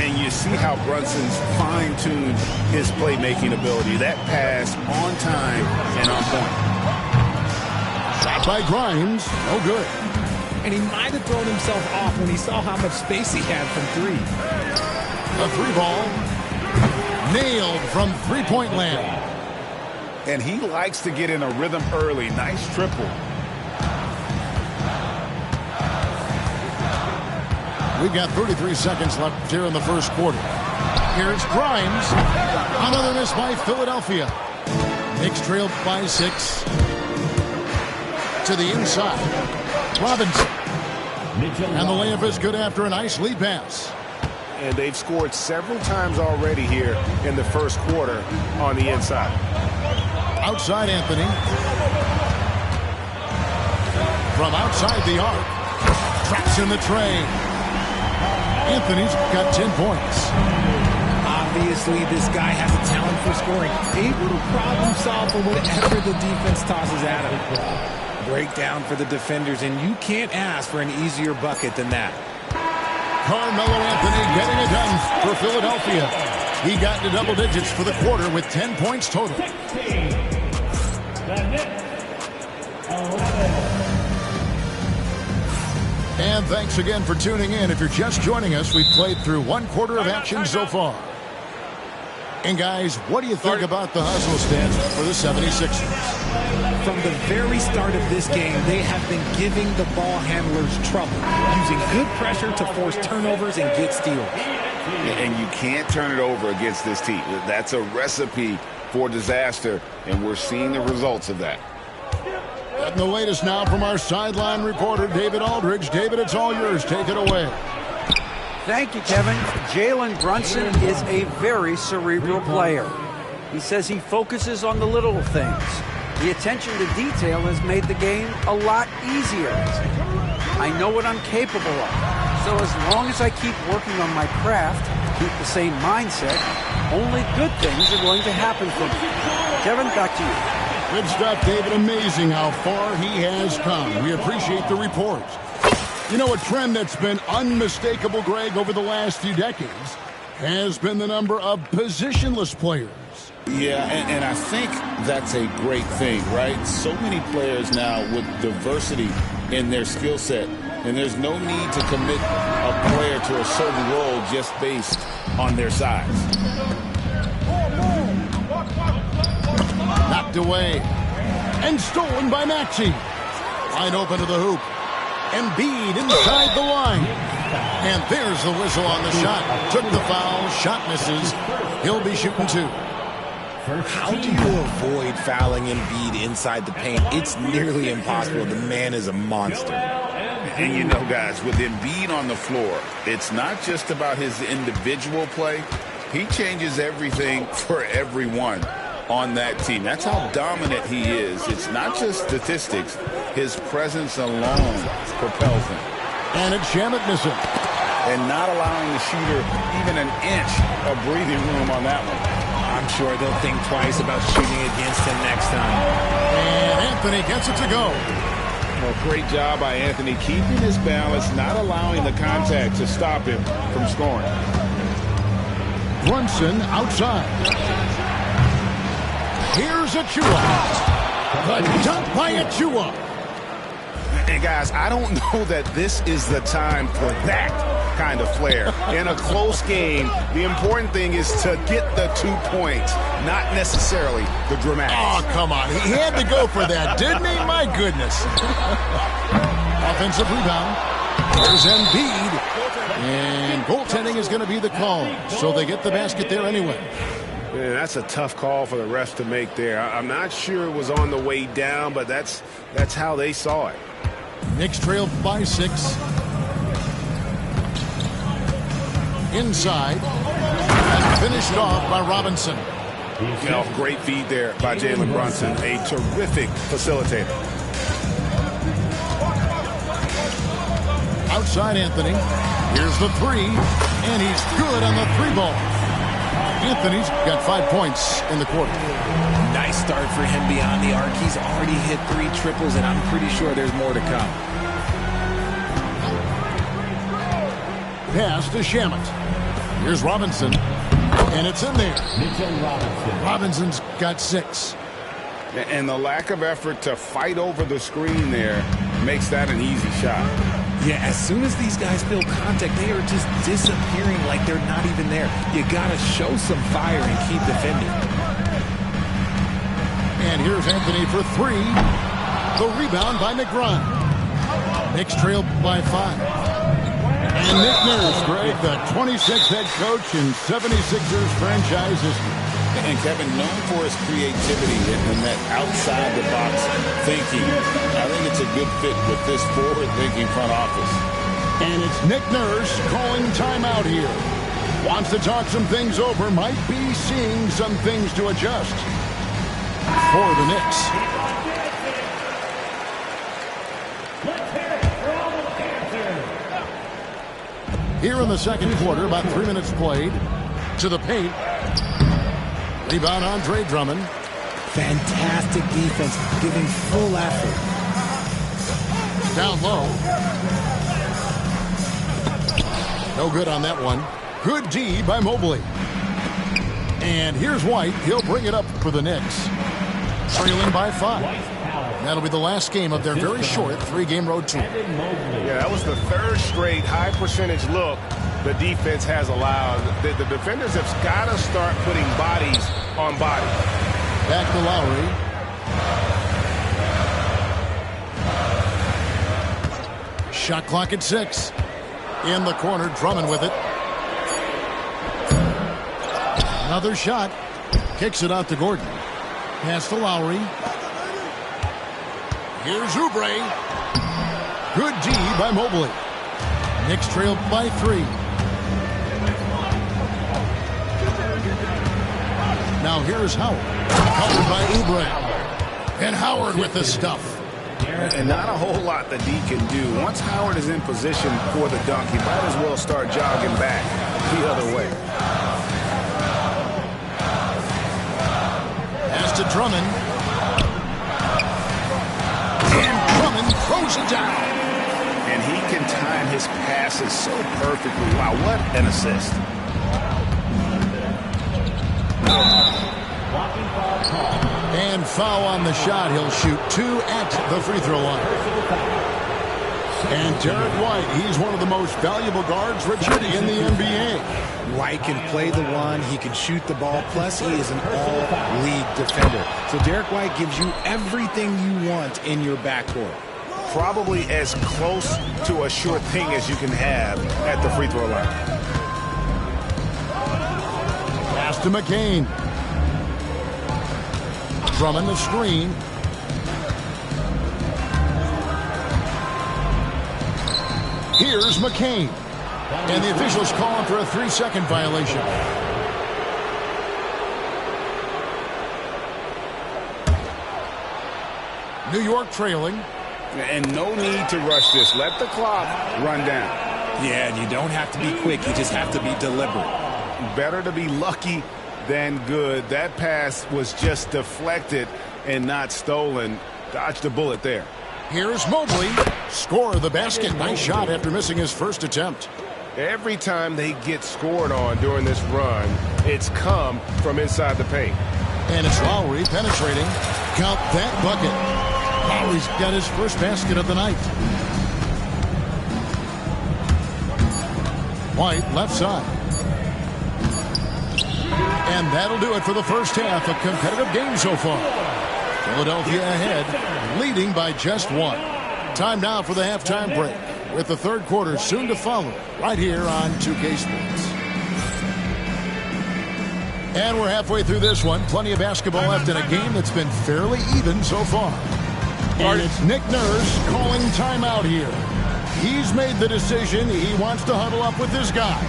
And you see how Brunson's fine-tuned his playmaking ability. That pass on time and on point. Shot by Grimes. No good. And he might have thrown himself off when he saw how much space he had from 3. The 3 ball. Nailed from three-point land. And he likes to get in a rhythm early. Nice triple. We've got 33 seconds left here in the first quarter. Here's Grimes. Another miss by Philadelphia. Knicks trailed by 6. To the inside. Robinson. And the layup is good after a nice lead pass. And they've scored several times already here in the first quarter on the inside. Outside Anthony. From outside the arc. Traps in the tray. Anthony's got 10 points. Obviously, this guy has a talent for scoring. Able to problem solve for whatever the defense tosses at him. Breakdown for the defenders, and you can't ask for an easier bucket than that. Carmelo Anthony getting it done for Philadelphia. He got to double digits for the quarter with 10 points total. And thanks again for tuning in. If you're just joining us, we've played through one quarter of action so far. And guys, what do you think about the hustle stats for the 76ers? From the very start of this game, they have been giving the ball handlers trouble, using good pressure to force turnovers and get steals. And you can't turn it over against this team. That's a recipe for disaster, and we're seeing the results of that. And the latest now from our sideline reporter, David Aldridge. David, it's all yours. Take it away. Thank you, Kevin. Jalen Brunson is a very cerebral player. He says he focuses on the little things. The attention to detail has made the game a lot easier. I know what I'm capable of. So as long as I keep working on my craft, keep the same mindset, only good things are going to happen for me. Kevin, back to you. Good stuff, David. Amazing how far he has come. We appreciate the report. You know, a trend that's been unmistakable, Greg, over the last few decades has been the number of positionless players. Yeah, and I think that's a great thing, right? So many players now with diversity in their skill set, and there's no need to commit a player to a certain role just based on their size. Knocked away and stolen by Maxey. Wide open to the hoop. Embiid inside the line. And there's the whistle on the shot. Took the foul. Shot misses. He'll be shooting two. How do you avoid fouling Embiid inside the paint? It's nearly impossible. The man is a monster. And you know, guys, with Embiid on the floor, it's not just about his individual play. He changes everything for everyone on that team. That's how dominant he is. It's not just statistics. His presence alone propels him. And it's Shamet missing. And not allowing the shooter even an inch of breathing room on that one. I'm sure they'll think twice about shooting against him next time. And Anthony gets it to go. Well, great job by Anthony keeping his balance, not allowing the contact to stop him from scoring. Brunson outside. Here's Achua. The dunk by Achua. And guys, I don't know that this is the time for that kind of flair. In a close game, the important thing is to get the 2 points, not necessarily the dramatics. Oh, come on. He had to go for that, didn't he? My goodness. Offensive rebound. There's Embiid. And goaltending is going to be the call. So they get the basket there anyway. Man, that's a tough call for the refs to make there. I'm not sure it was on the way down, but that's how they saw it. Knicks trail by 6. Inside. And finished off by Robinson. You know, great feed there by Jalen Brunson. A terrific facilitator. Outside Anthony. Here's the 3. And he's good on the 3-ball. Anthony's got 5 points in the quarter. Nice start for him beyond the arc. He's already hit 3 triples, and I'm pretty sure there's more to come. Pass to Shamet. Here's Robinson. And it's in there. Robinson's got 6. And the lack of effort to fight over the screen there makes that an easy shot. Yeah, as soon as these guys feel contact, they are just disappearing like they're not even there. You got to show some fire and keep defending. And here's Anthony for 3. The rebound by McBride. Knicks trail by 5. And Nick Nurse, Greg, the 26th head coach in 76ers franchise history. And Kevin, known for his creativity and that outside-the-box thinking. I think it's a good fit with this forward-thinking front office. And it's Nick Nurse calling timeout here. Wants to talk some things over. Might be seeing some things to adjust for the Knicks. Here in the second quarter, about 3 minutes played. To the paint. Rebound, Andre Drummond. Fantastic defense, giving full effort. Down low. No good on that one. Good D by Mobley. And here's White. He'll bring it up for the Knicks. Trailing by 5. That'll be the last game of their very short 3-game road tour. Yeah, that was the third straight high percentage look the defense has allowed. The defenders have got to start putting bodies on body. Back to Lowry. Shot clock at 6. In the corner, Drummond with it. Another shot. Kicks it out to Gordon. Pass to Lowry. Here's Oubre. Good D by Mobley. Knicks trailed by 3. Now here's Howard. Covered by Oubre. And Howard with the stuff. And not a whole lot that D can do. Once Howard is in position for the dunk, he might as well start jogging back the other way. Pass to Drummond. And Drummond throws it down. And he can time his passes so perfectly. Wow, what an assist. And foul on the shot. He'll shoot 2 at the free throw line. And Derek White, he's one of the most valuable guards, Richard, in the NBA. White can play the 1, he can shoot the ball, plus he is an all-league defender. So Derek White gives you everything you want in your backcourt. Probably as close to a sure thing as you can have at the free throw line. Pass to McCain. Drummond the screen. Here's McCain. And the officials call him for a 3-second violation. New York trailing. And no need to rush this. Let the clock run down. Yeah, and you don't have to be quick. You just have to be deliberate. Better to be lucky than good. That pass was just deflected and not stolen. Dodged a bullet there. Here's Mobley. Score the basket. Nice shot after missing his first attempt. Every time they get scored on during this run, it's come from inside the paint. And it's Lowry penetrating. Count that bucket. Lowry's got his first basket of the night. White left side. And that'll do it for the first half. A competitive game so far. Philadelphia ahead, leading by just 1. Time now for the halftime break, with the third quarter soon to follow, right here on 2K Sports. And we're halfway through this one. Plenty of basketball left in a game that's been fairly even so far. And it's Nick Nurse calling timeout here. He's made the decision. He wants to huddle up with his guys.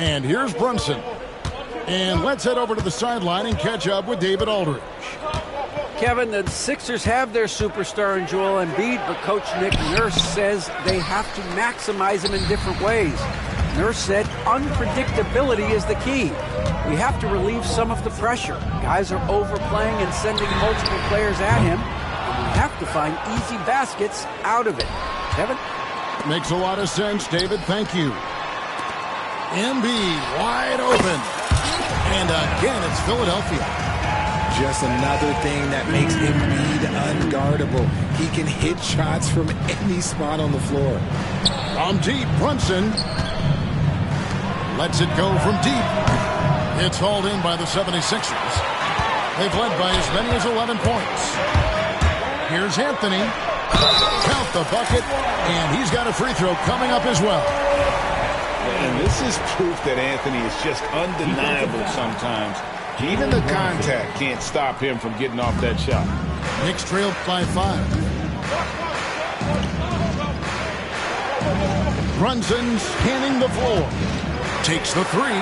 And here's Brunson. And let's head over to the sideline and catch up with David Aldridge. Kevin, the Sixers have their superstar in Joel Embiid, but Coach Nick Nurse says they have to maximize him in different ways. Nurse said unpredictability is the key. We have to relieve some of the pressure. Guys are overplaying and sending multiple players at him. And we have to find easy baskets out of it. Kevin? Makes a lot of sense, David. Thank you. Embiid wide open. And again, it's Philadelphia. Just another thing that makes Embiid unguardable. He can hit shots from any spot on the floor. From deep, Brunson lets it go from deep. It's hauled in by the 76ers. They've led by as many as 11 points. Here's Anthony. Count the bucket, and he's got a free throw coming up as well. And this is proof that Anthony is just undeniable sometimes. Even the contact can't stop him from getting off that shot. Knicks trailed by 5. Brunson scanning the floor. Takes the three.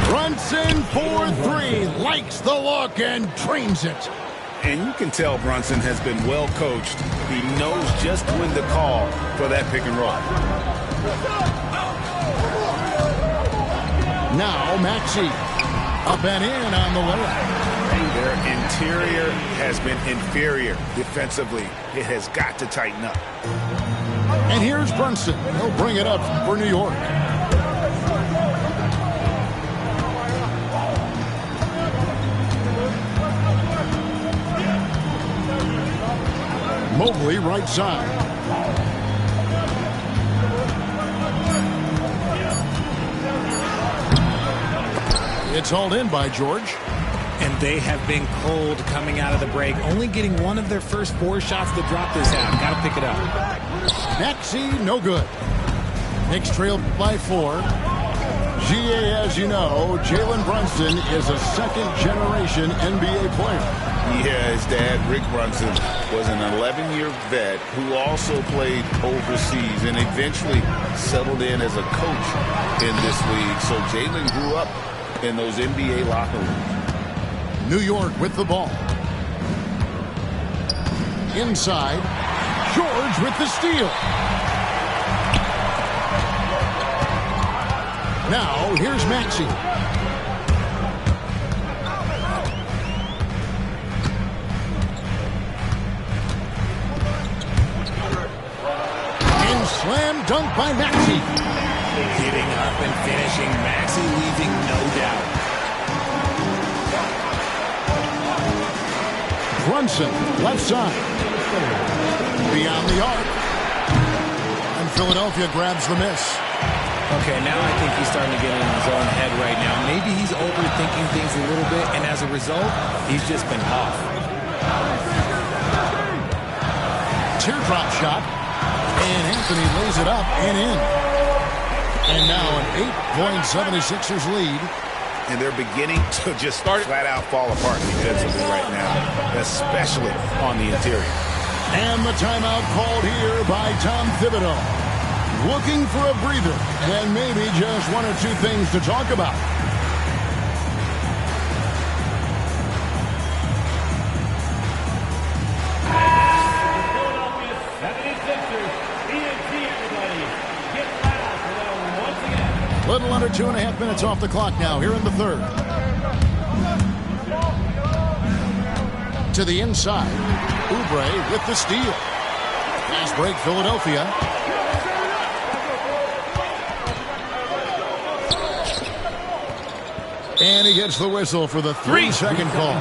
Brunson for three. Likes the look and drains it. And you can tell Brunson has been well coached. He knows just when to call for that pick and roll. Now Maxey. Up and in on the layup. Their interior has been inferior defensively. It has got to tighten up. And here's Brunson. He'll bring it up for New York. Mobley right side. It's hauled in by George. And they have been cold coming out of the break. Only getting one of their first 4 shots to drop this half. Got to pick it up. Maxey, no good. Knicks trail by 4. GA, as you know, Jalen Brunson is a second-generation NBA player. Yeah, his dad, Rick Brunson, was an 11-year vet who also played overseas and eventually settled in as a coach in this league. So Jalen grew up in those NBA locker rooms. New York with the ball. Inside. George with the steal. Now, here's Maxey. And slam dunk by Maxey. Getting up and finishing. Maxey leaving no doubt. Brunson, left side. Beyond the arc. And Philadelphia grabs the miss. Okay, now I think he's starting to get in his own head right now. Maybe he's overthinking things a little bit, and as a result, he's just been off. Teardrop shot. And Anthony lays it up and in. And now an 8-point 76ers lead. And they're beginning to just flat out fall apart defensively right now, especially on the interior. And the timeout called here by Tom Thibodeau. Looking for a breather and maybe just 1 or 2 things to talk about. Little under 2.5 minutes off the clock now here in the third. To the inside. Oubre with the steal. Fast break Philadelphia. And he gets the whistle for the 3-second call.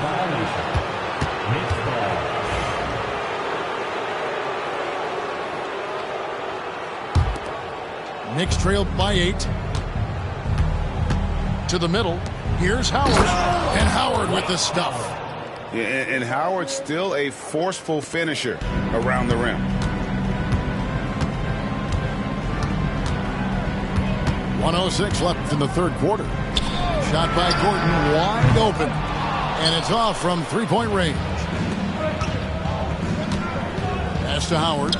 Knicks trailed by 8. To the middle. Here's Howard. And Howard with the stuff. Yeah, and Howard's still a forceful finisher around the rim. 1:06 left in the third quarter. Shot by Gordon wide open. And it's off from 3-point range. Pass to Howard.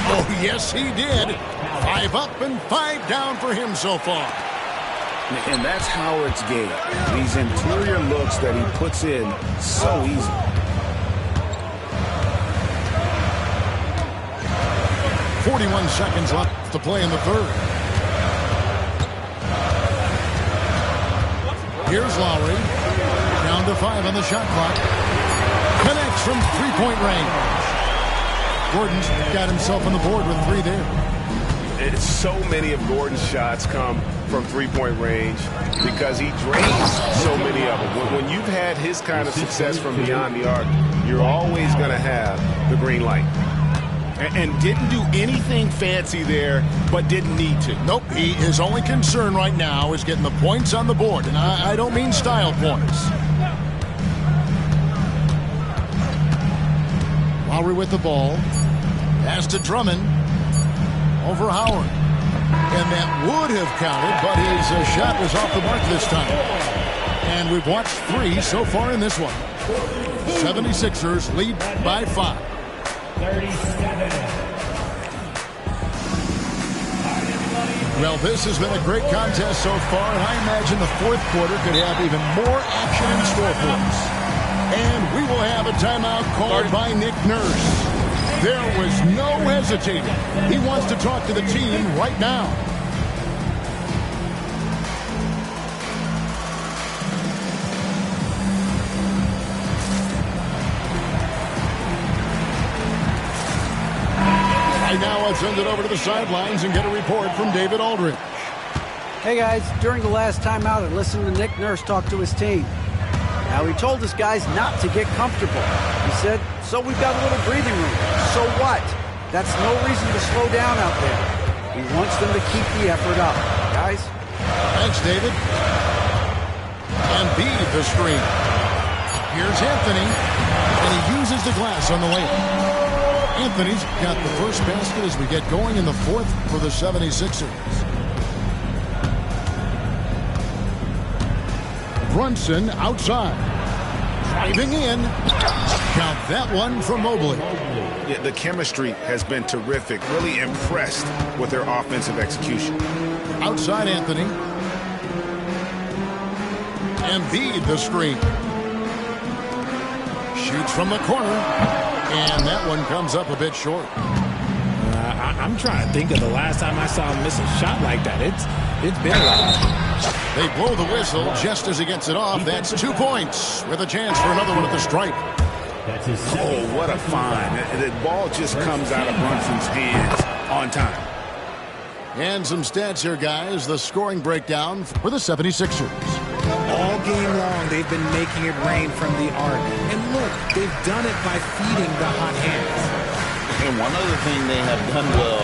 Oh, yes, he did. 5 up and 5 down for him so far. And that's Howard's game. These interior looks that he puts in so easy. .41 seconds left to play in the third. Here's Lowry. Down to 5 on the shot clock. Connects from 3-point range. Gordon's got himself on the board with 3 there. So many of Gordon's shots come from 3-point range because he drains so many of them. When you've had his kind of success from beyond the arc, you're always going to have the green light. And didn't do anything fancy there, but didn't need to. Nope, his only concern right now is getting the points on the board, and I don't mean style points. Lowry with the ball. Pass to Drummond. Over Howard. And that would have counted, but his shot was off the mark this time. And we've watched 3 so far in this one. 76ers lead by 5. 37. Well, this has been a great contest so far, and I imagine the fourth quarter could have even more action in store for us. And we will have a timeout called by Nick Nurse. There was no hesitating. He wants to talk to the team right now. Right now, let's send it over to the sidelines and get a report from David Aldridge. Hey guys, during the last timeout, I listened to Nick Nurse talk to his team. Now, he told his guys not to get comfortable. He said, so we've got a little breathing room. So what? That's no reason to slow down out there. He wants them to keep the effort up. Guys? Thanks, David. Embiid the screen. Here's Anthony, and he uses the glass on the layup. Anthony's got the first basket as we get going in the fourth for the 76ers. Brunson outside. Driving in. Count that one from Mobley. Yeah, the chemistry has been terrific. Really impressed with their offensive execution. Outside Anthony. Embiid the screen. Shoots from the corner. And that one comes up a bit short. I'm trying to think of the last time I saw him miss a shot like that. It's been a while. They blow the whistle just as he gets it off. That's 2 points with a chance for another one at the stripe. Oh, what a find. The ball just comes out of Brunson's hands on time. And some stats here, guys. The scoring breakdown for the 76ers. All game long, they've been making it rain from the arc. And look, they've done it by feeding the hot hands. And one other thing they have done well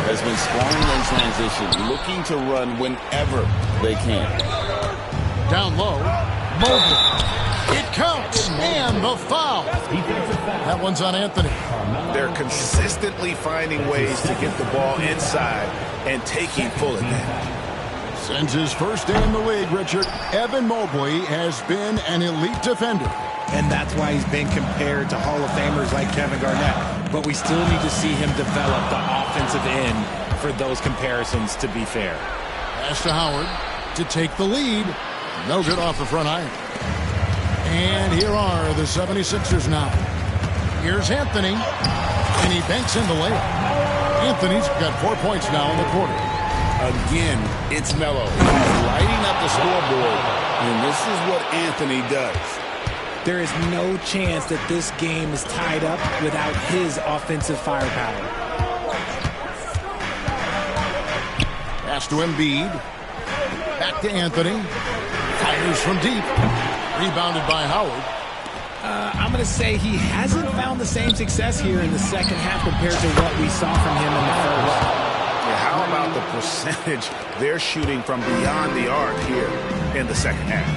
has been scoring in transition, looking to run whenever they can. Down low, Mobley. It counts, and the foul. That one's on Anthony. They're consistently finding ways to get the ball inside and taking full advantage. Since his first day in the league, Richard, Evan Mobley has been an elite defender. And that's why he's been compared to Hall of Famers like Kevin Garnett. But we still need to see him develop the offensive end for those comparisons to be fair. Pass to Howard to take the lead. No good off the front iron. And here are the 76ers now. Here's Anthony, and he banks in the layup. Anthony's got 4 points now in the quarter. Again, it's Melo. He's lighting up the scoreboard, and this is what Anthony does. There is no chance that this game is tied up without his offensive firepower. Pass to Embiid. Back to Anthony. Fires from deep. Rebounded by Howard. I'm going to say he hasn't found the same success here in the second half compared to what we saw from him in the first. Yeah, how about the percentage they're shooting from beyond the arc here in the second half?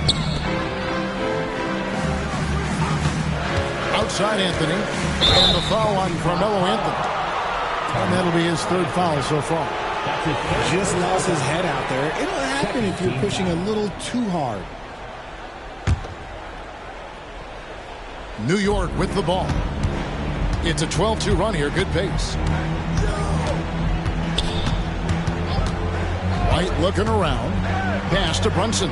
Outside Anthony. And the foul on Carmelo Anthony. And that'll be his third foul so far. Just lost his head out there. It'll happen if you're pushing a little too hard. New York with the ball. It's a 12-2 run here. Good pace. White looking around. Pass to Brunson.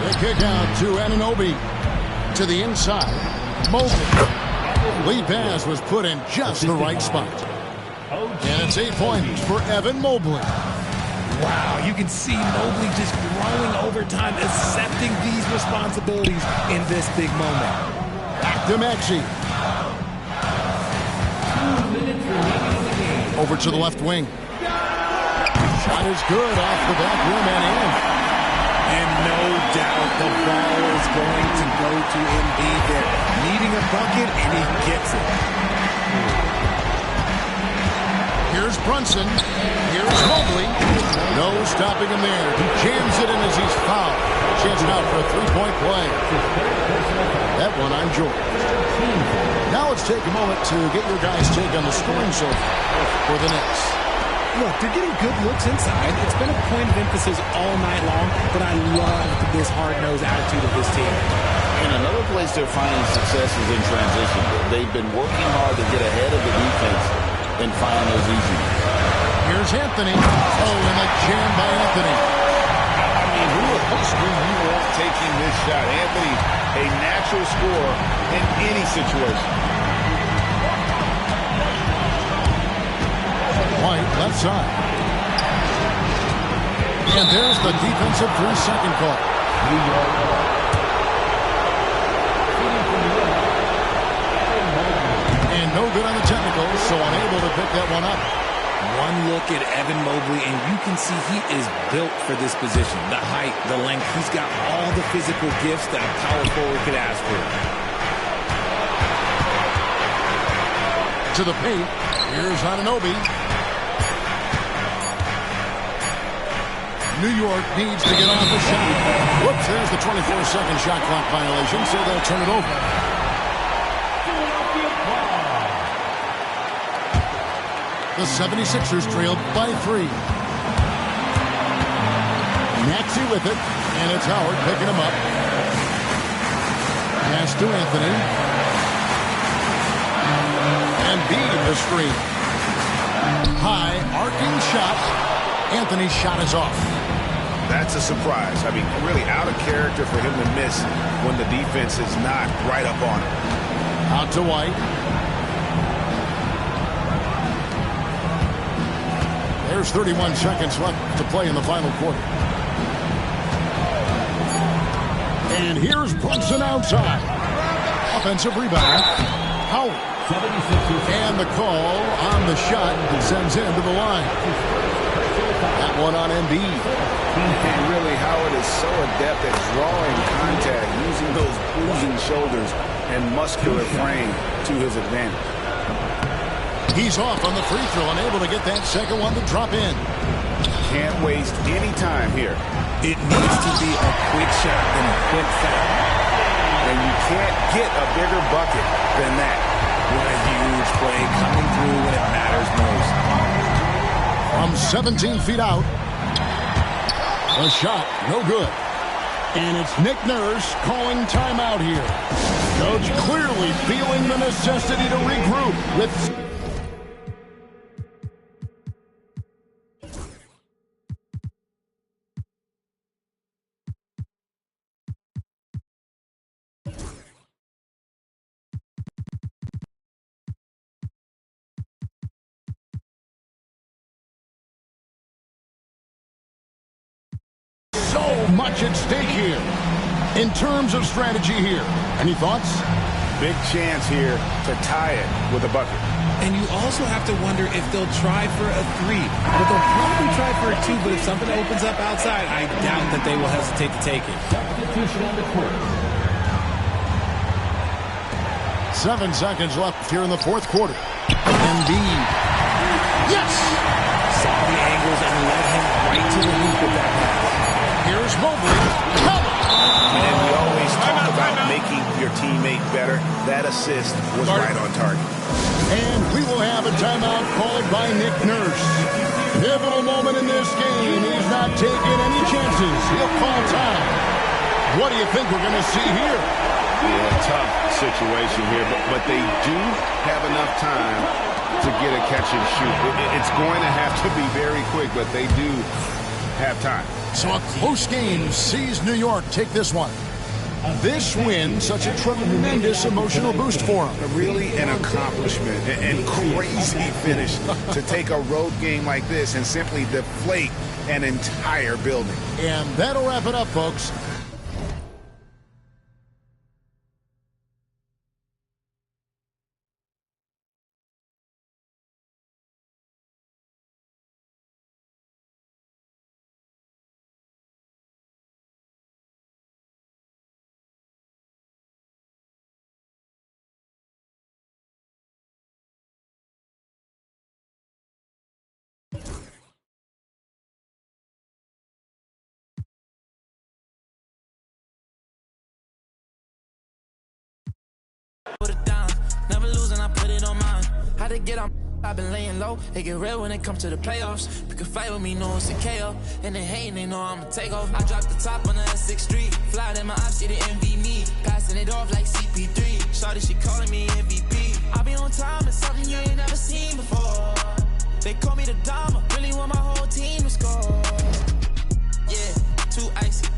The kick out to Anunoby. To the inside. Mobley. Lead pass was put in just the right spot. And it's 8 points for Evan Mobley. Wow, you can see Mobley just growing over time, accepting these responsibilities in this big moment. Back to Maxey. Over to the left wing. Shot is good off the back rim and in. And no doubt the ball is going to go to Embiid there. Needing a bucket, and he gets it. Here's Brunson. Here's Mobley. No stopping him there. He jams it in as he's fouled. Chance out for a three-point play. That one on George. Now let's take a moment to get your guys' take on the scoring so far for the Knicks. Look, they're getting good looks inside. It's been a point of emphasis all night long, but I love this hard-nosed attitude of this team. And another place they're finding success is in transition. They've been working hard to get ahead of the defense and find those easy. Here's Anthony. Oh, and a jam by Anthony. I mean, who else do you want taking this shot? Anthony, a natural scorer in any situation. White, left side. And there's the defensive 3-second call. And no good on the technical, so unable to pick that one up. One look at Evan Mobley, and you can see he is built for this position. The height, the length, he's got all the physical gifts that a power forward could ask for. To the paint, here's Anunoby. New York needs to get off the shot. Whoops, there's the 24-second shot clock violation, so they'll turn it over. The 76ers trailed by 3. Maxey with it, and it's Howard picking him up. Pass to Anthony. And Embiid the screen. High, arcing shot. Anthony's shot is off. That's a surprise. I mean, really out of character for him to miss when the defense is not right up on him. Out to White. There's 31 seconds left to play in the final quarter. And here's Brunson outside. Offensive rebound. Howard. And the call on the shot sends him to the line. That one on Embiid. And really, Howard is so adept at drawing contact, using those bruising shoulders and muscular frame to his advantage. He's off on the free throw, unable to get that second one to drop in. Can't waste any time here. It needs to be a quick shot and a quick foul. And you can't get a bigger bucket than that. What a huge play coming through when it matters most. From 17 feet out. A shot, no good. And it's Nick Nurse calling timeout here. Coach clearly feeling the necessity to regroup with... So much at stake here in terms of strategy here. Any thoughts? Big chance here to tie it with a bucket. And you also have to wonder if they'll try for a 3. But they'll probably try for a 2, but if something opens up outside, I doubt that they will hesitate to take it. Substitution on the court. 7 seconds left here in the fourth quarter. Embiid. Yes! Saw the angles and led him right to the hoop with that pass. Here's Mobley. And we always talk about making your teammate better. That assist was right on target. And we will have a timeout called by Nick Nurse. Pivotal moment in this game. He's not taking any chances. He'll call time. What do you think we're going to see here? Yeah, tough situation here, but they do have enough time to get a catch and shoot. It's going to have to be very quick, but they do have time. So a close game sees New York take this one. This win, such a tremendous emotional boost for them. Really an accomplishment and crazy finish to take a road game like this and simply deflate an entire building. And that'll wrap it up, folks. Put it down, never losing, I put it on mine. How to get on, I've been laying low. It get real when it comes to the playoffs. Pick a fight with me, know it's a KO. And they hating, they know I'ma take off. I dropped the top on the S6 Street. Fly in my eyes, she the envy me. Passing it off like CP3. Shawty, she calling me MVP. I be on time, it's something you ain't never seen before. They call me the Dama. Really want my whole team to score. Yeah, too icy.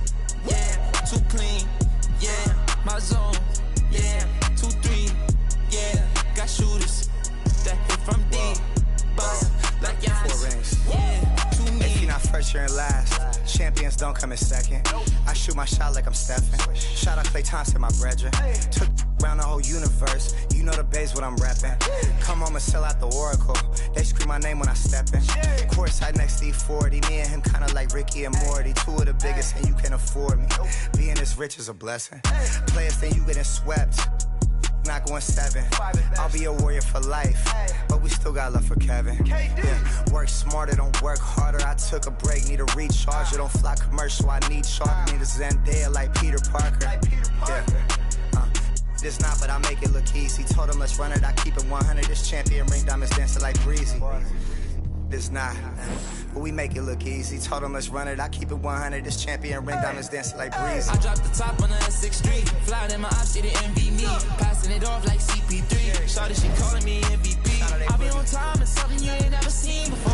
Yeah, too clean. Yeah, my zone. Yeah, 2-3. Yeah, got shooters that hit from deep. Bust like Giannis. 4 rings. Yeah, too mean. If you're not first, you're in last. Champions don't come in second. I shoot my shot like I'm Stephen. Shout out Klay Thompson, my brethren. Took around the whole universe. You know the base what I'm reppin'. Come home and sell out the Oracle. They scream my name when I step in. Courtside next to E40. Me and him kinda like Ricky and Morty. 2 of the biggest and you can afford me. Being this rich is a blessing. Players think you getting swept. Not going 7. I'll be a warrior for life, but we still got love for Kevin. Yeah. Work smarter, don't work harder. I took a break, need a recharge. Don't fly commercial, I need sharp. Need a Zendaya like Peter Parker. Yeah. This not, but I make it look easy. Told him let's run it, I keep it 100. This champion ring diamonds dancing like breezy. This not, but we make it look easy. Told him let's run it, I keep it 100. This champion ring diamonds dancing like breezy. I dropped the top on the S6 Street. Flying in my ops, she didn't envy me. Passing it off like CP3. Shawty, she calling me MVP. I be on time, it's something you ain't never seen before.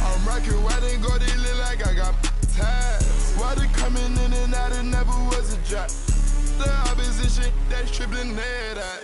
I'm rocking white and gold, they look like I got ties. Why they coming in and out, it never was a drop. The opposition, that's tripling that out.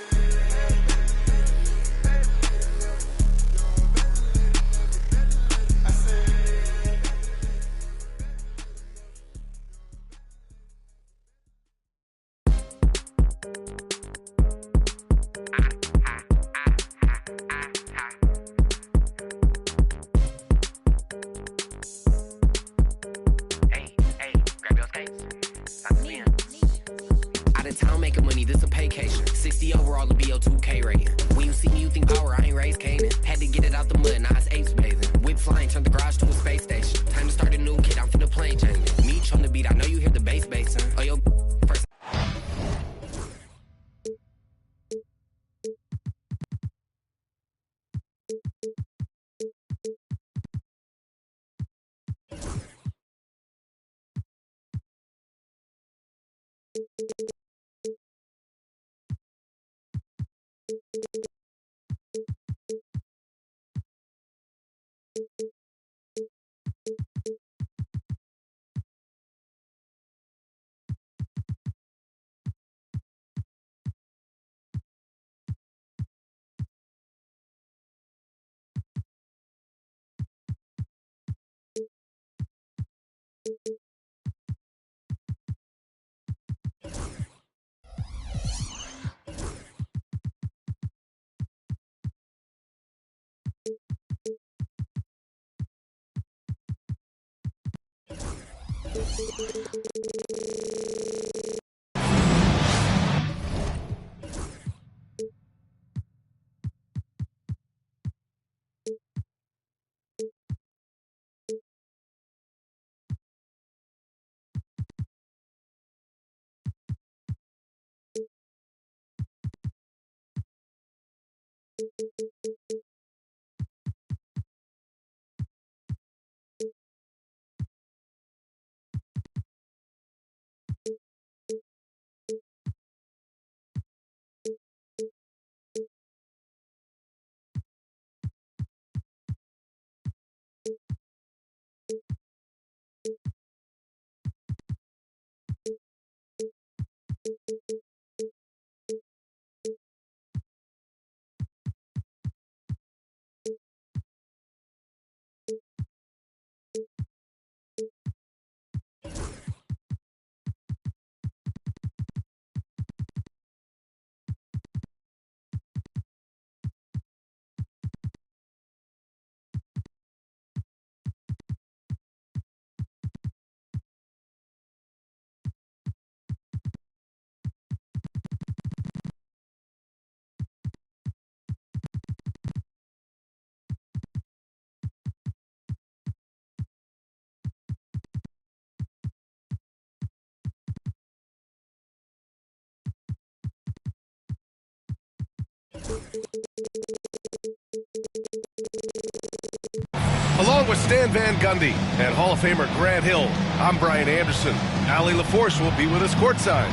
Along with Stan Van Gundy and Hall of Famer Grant Hill, I'm Brian Anderson. Allie LaForce will be with us courtside.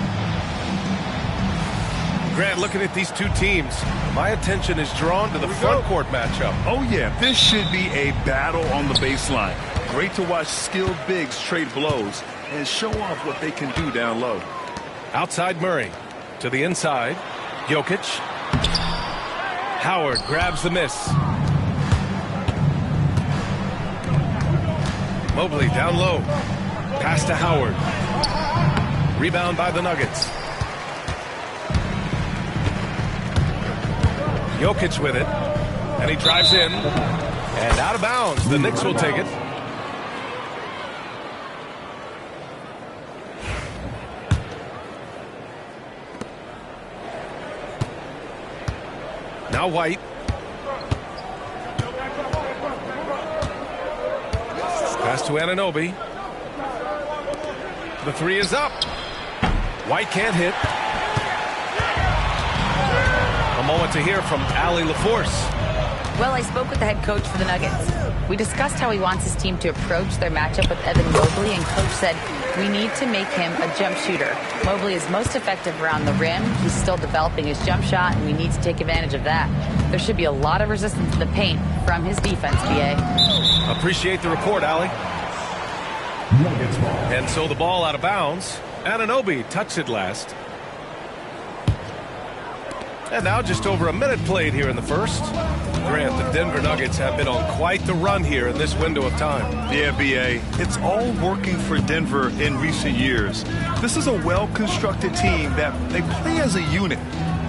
Grant, looking at these two teams, my attention is drawn to the front court matchup. Oh yeah, this should be a battle on the baseline. Great to watch skilled bigs trade blows and show off what they can do down low. Outside Murray, to the inside, Jokic. Howard grabs the miss. Mobley down low. Pass to Howard. Rebound by the Nuggets. Jokic with it. And he drives in. And out of bounds. The Knicks will take it. Now White. Pass to Anunoby. The three is up. White can't hit. A moment to hear from Allie LaForce. Well, I spoke with the head coach for the Nuggets. We discussed how he wants his team to approach their matchup with Evan Mobley, and coach said, we need to make him a jump shooter. Mobley is most effective around the rim. He's still developing his jump shot, and we need to take advantage of that. There should be a lot of resistance in the paint from his defense, BA. Appreciate the report, Allie. And so the ball out of bounds. Anunoby touched it last. And now just over a minute played here in the first. Grant, the Denver Nuggets have been on quite the run here in this window of time. Yeah, BA. It's all working for Denver in recent years. This is a well-constructed team that they play as a unit,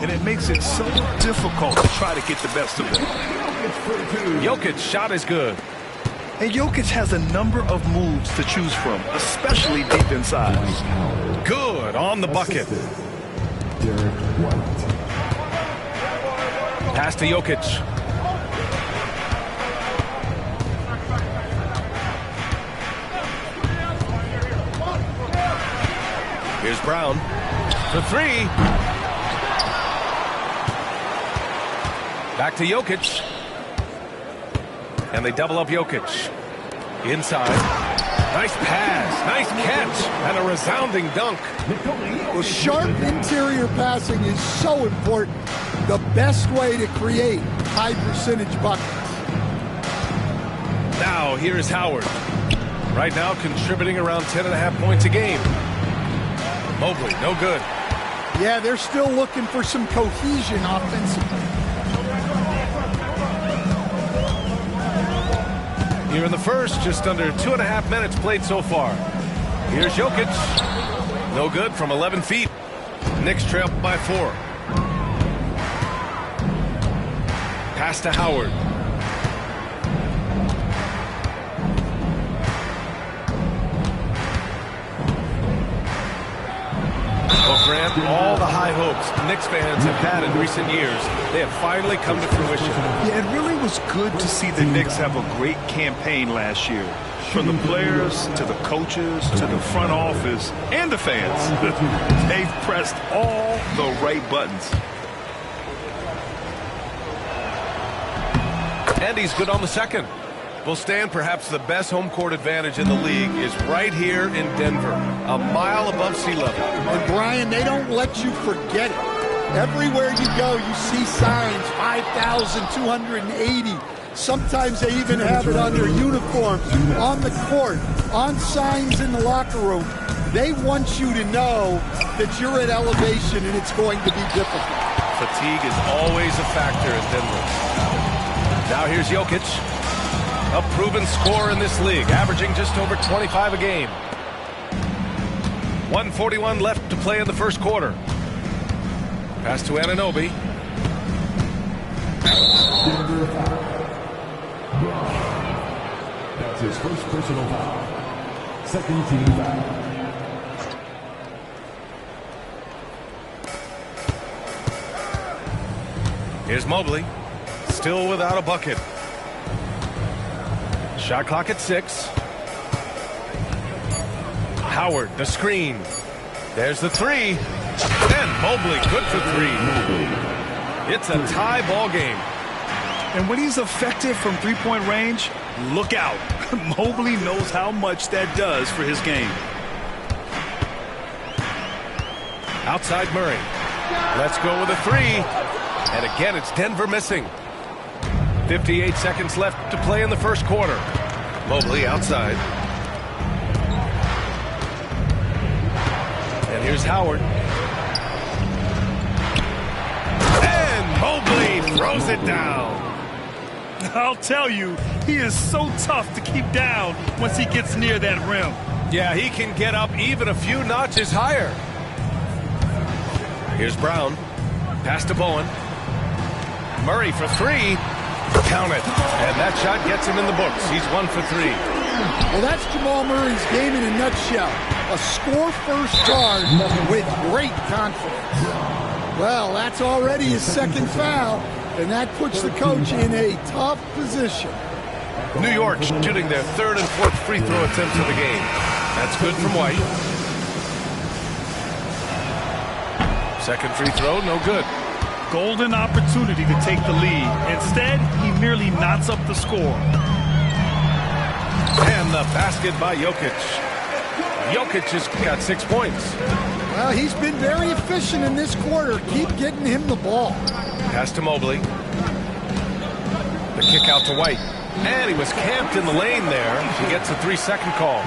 and it makes it so difficult to try to get the best of them. Jokic shot is good. And Jokic has a number of moves to choose from, especially deep inside. Good on the bucket. Pass to Jokic. Here's Brown for three. Back to Jokic. And they double up Jokic. Inside. Nice pass. Nice catch. And a resounding dunk. Well, sharp interior passing is so important. The best way to create high percentage buckets. Now here's Howard. Right now contributing around 10.5 points a game. Mobley, no good. Yeah, they're still looking for some cohesion offensively. Here in the first, just under 2.5 minutes played so far. Here's Jokic. No good from 11 feet. Knicks trail by 4. Pass to Howard. Well, Grant, all the high hopes Knicks fans have had in recent years, they have finally come to fruition. Yeah, it really was good to see the Knicks have a great campaign last year. From the players, to the coaches, to the front office, and the fans. They've pressed all the right buttons. And he's good on the second. Well, Stan, perhaps the best home court advantage in the league is right here in Denver, a mile above sea level. And, Brian, they don't let you forget it. Everywhere you go, you see signs, 5,280. Sometimes they even have it on their uniforms, on the court, on signs in the locker room. They want you to know that you're at elevation and it's going to be difficult. Fatigue is always a factor in Denver. Now here's Jokic, a proven scorer in this league, averaging just over 25 a game. 1:41 left to play in the first quarter. Pass to Anunoby. That's his first personal foul. Second team foul. Here's Mobley, still without a bucket. Shot clock at 6. Howard, the screen. There's the 3. And Mobley, good for 3. It's a tie ball game. And when he's effective from three-point range, look out. Mobley knows how much that does for his game. Outside Murray. Let's go with a 3. And again, it's Denver missing. 58 seconds left to play in the first quarter. Mobley outside. And here's Howard. And Mobley throws it down. I'll tell you, he is so tough to keep down once he gets near that rim. Yeah, he can get up even a few notches higher. Here's Brown. Pass to Bowen. Murray for 3. Count it. And that shot gets him in the books. He's 1 for 3. Well, that's Jamal Murray's game in a nutshell. A score-first guard with great confidence. Well, that's already his second foul, and that puts the coach in a tough position. New York shooting their third and fourth free throw attempts of the game. That's good from White. Second free throw, no good. Golden opportunity to take the lead. Instead, he merely knots up the score. And the basket by Jokic. Jokic has got 6 points. Well, he's been very efficient in this quarter. Keep getting him the ball. Pass to Mobley. The kick out to White. And he was camped in the lane there. He gets a 3-second call.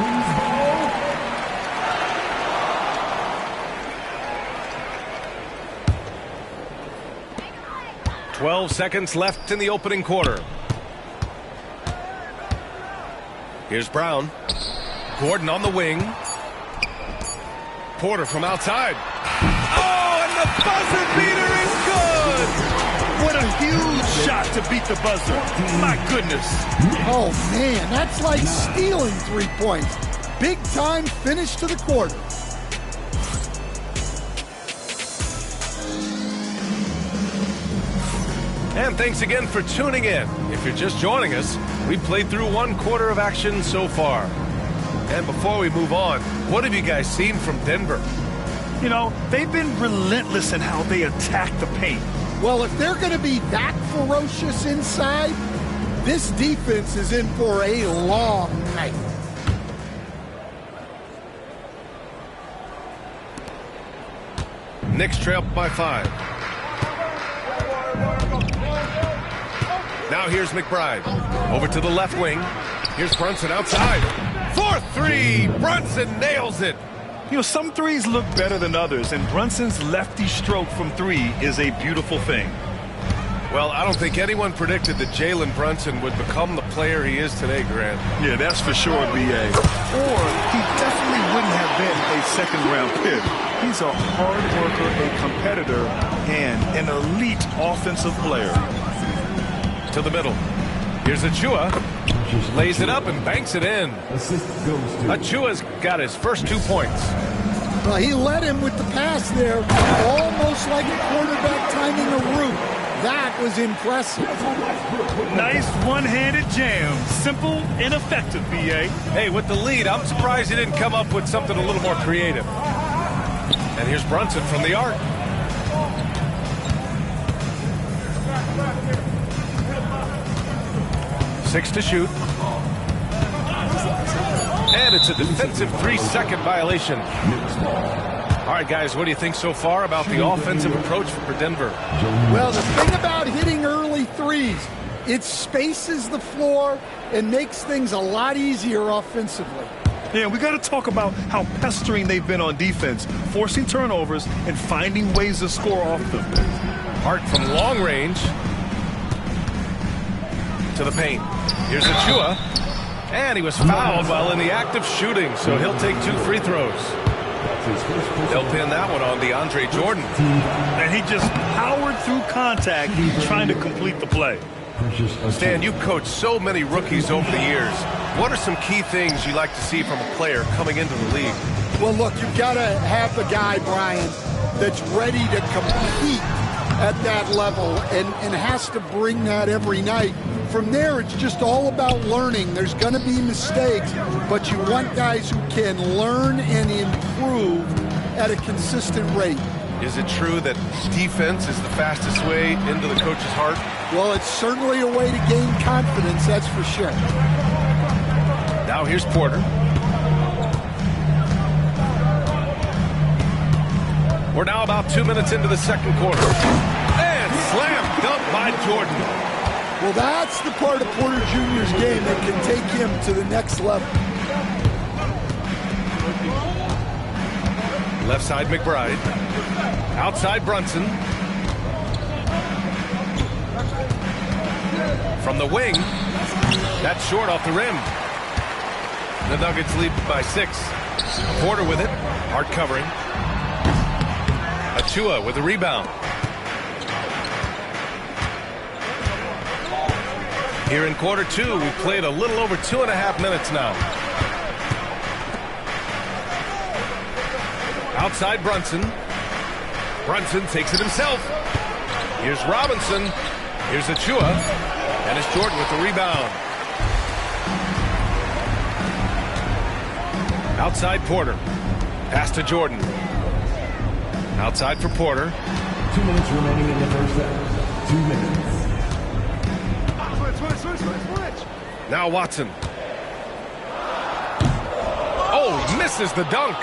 "12 seconds left in the opening quarter. Here's Brown. Gordon on the wing. Porter from outside. Oh, and the buzzer beater is good! What a huge shot to beat the buzzer. My goodness. Oh, man, that's like stealing 3 points. Big time finish to the quarter. And thanks again for tuning in. If you're just joining us, we've played through 1 quarter of action so far. And before we move on, what have you guys seen from Denver? You know, they've been relentless in how they attack the paint. Well, if they're going to be that ferocious inside, this defense is in for a long night. Knicks trail by 5. Now here's McBride. Over to the left wing. Here's Brunson outside. 4-3. Brunson nails it. You know, some threes look better than others, and Brunson's lefty stroke from 3 is a beautiful thing. Well, I don't think anyone predicted that Jalen Brunson would become the player he is today, Grant. Yeah, that's for sure, B.A. Or he definitely wouldn't have been a second-round pick. He's a hard worker, a competitor, and an elite offensive player. To the middle. Here's Achua. Lays it up and banks it in. Achua's got his first 2 points. Well, he led him with the pass there, almost like a quarterback timing a route. That was impressive. Nice one-handed jam. Simple and effective, B.A. Hey, with the lead, I'm surprised he didn't come up with something a little more creative. And here's Brunson from the arc. Six to shoot. And it's a defensive 3-second violation. All right, guys, what do you think so far about the offensive approach for Denver? Well, the thing about hitting early threes, it spaces the floor and makes things a lot easier offensively. Yeah, we got to talk about how pestering they've been on defense, forcing turnovers and finding ways to score off them. Hart from long range to the paint. Here's Achua. And he was fouled while in the act of shooting, so he'll take 2 free throws. They'll pin that one on DeAndre Jordan. And he just powered through contact trying to complete the play. Stan, you've coached so many rookies over the years. What are some key things you like to see from a player coming into the league? Well, look, you've got to have the guy, Brian, that's ready to compete at that level and has to bring that every night. From there, it's just all about learning. There's going to be mistakes, but you want guys who can learn and improve at a consistent rate. Is it true that defense is the fastest way into the coach's heart? Well, it's certainly a way to gain confidence, that's for sure. Now here's Porter. We're now about 2 minutes into the second quarter. And slam dunk by Jordan. Well, that's the part of Porter Jr.'s game that can take him to the next level. Left side, McBride. Outside, Brunson. From the wing. That's short off the rim. The Nuggets lead by 6. Porter with it. Hart covering. Achua with the rebound. Here in quarter 2, we've played a little over 2.5 minutes now. Outside Brunson. Brunson takes it himself. Here's Robinson. Here's Achua. And it's Jordan with the rebound. Outside Porter. Pass to Jordan. Outside for Porter. 2 minutes remaining in the first half. 2 minutes. Now Watson. Oh, misses the dunk.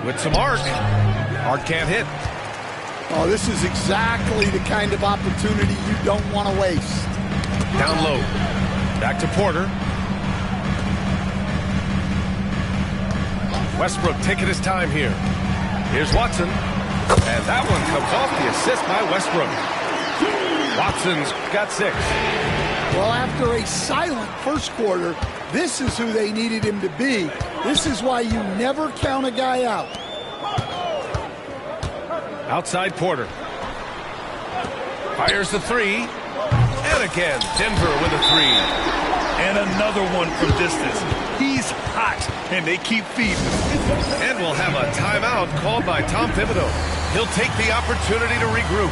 With some arc. Arc can't hit. Oh, this is exactly the kind of opportunity you don't want to waste. Down low. Back to Porter. Westbrook taking his time here. Here's Watson. And that one comes off the assist by Westbrook. Watson's got 6. Well, after a silent first quarter, this is who they needed him to be. This is why you never count a guy out. Outside Porter. Fires the 3. And again, Denver with a 3. And another one from distance. He's hot, and they keep feeding. And we'll have a timeout called by Tom Thibodeau. He'll take the opportunity to regroup.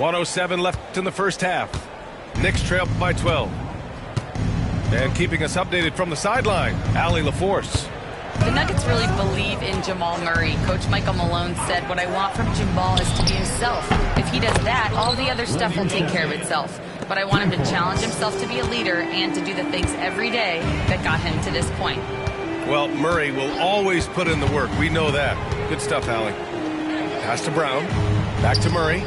.107 left in the first half. Knicks trail by 12. And keeping us updated from the sideline, Allie LaForce. The Nuggets really believe in Jamal Murray. Coach Michael Malone said, what I want from Jamal is to be himself. If he does that, all the other stuff will take care of itself. But I want him to challenge himself to be a leader and to do the things every day that got him to this point. Well, Murray will always put in the work. We know that. Good stuff, Allie. Pass to Brown. Back to Murray.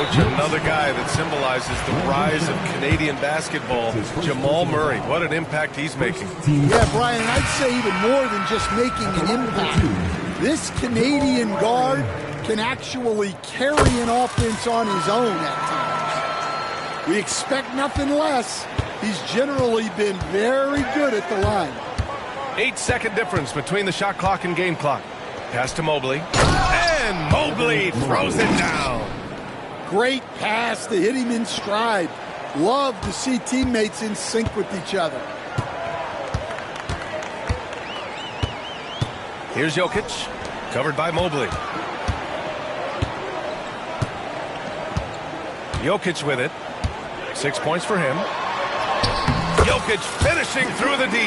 Coach, another guy that symbolizes the rise of Canadian basketball, Jamal Murray. What an impact he's making. Yeah, Brian, I'd say even more than just making an impact. This Canadian guard can actually carry an offense on his own at times. We expect nothing less. He's generally been very good at the line. 8-second difference between the shot clock and game clock. Pass to Mobley. And Mobley throws it down. Great pass to hit him in stride. Love to see teammates in sync with each other. Here's Jokic, covered by Mobley. Jokic with it. 6 points for him. Jokic finishing through the D.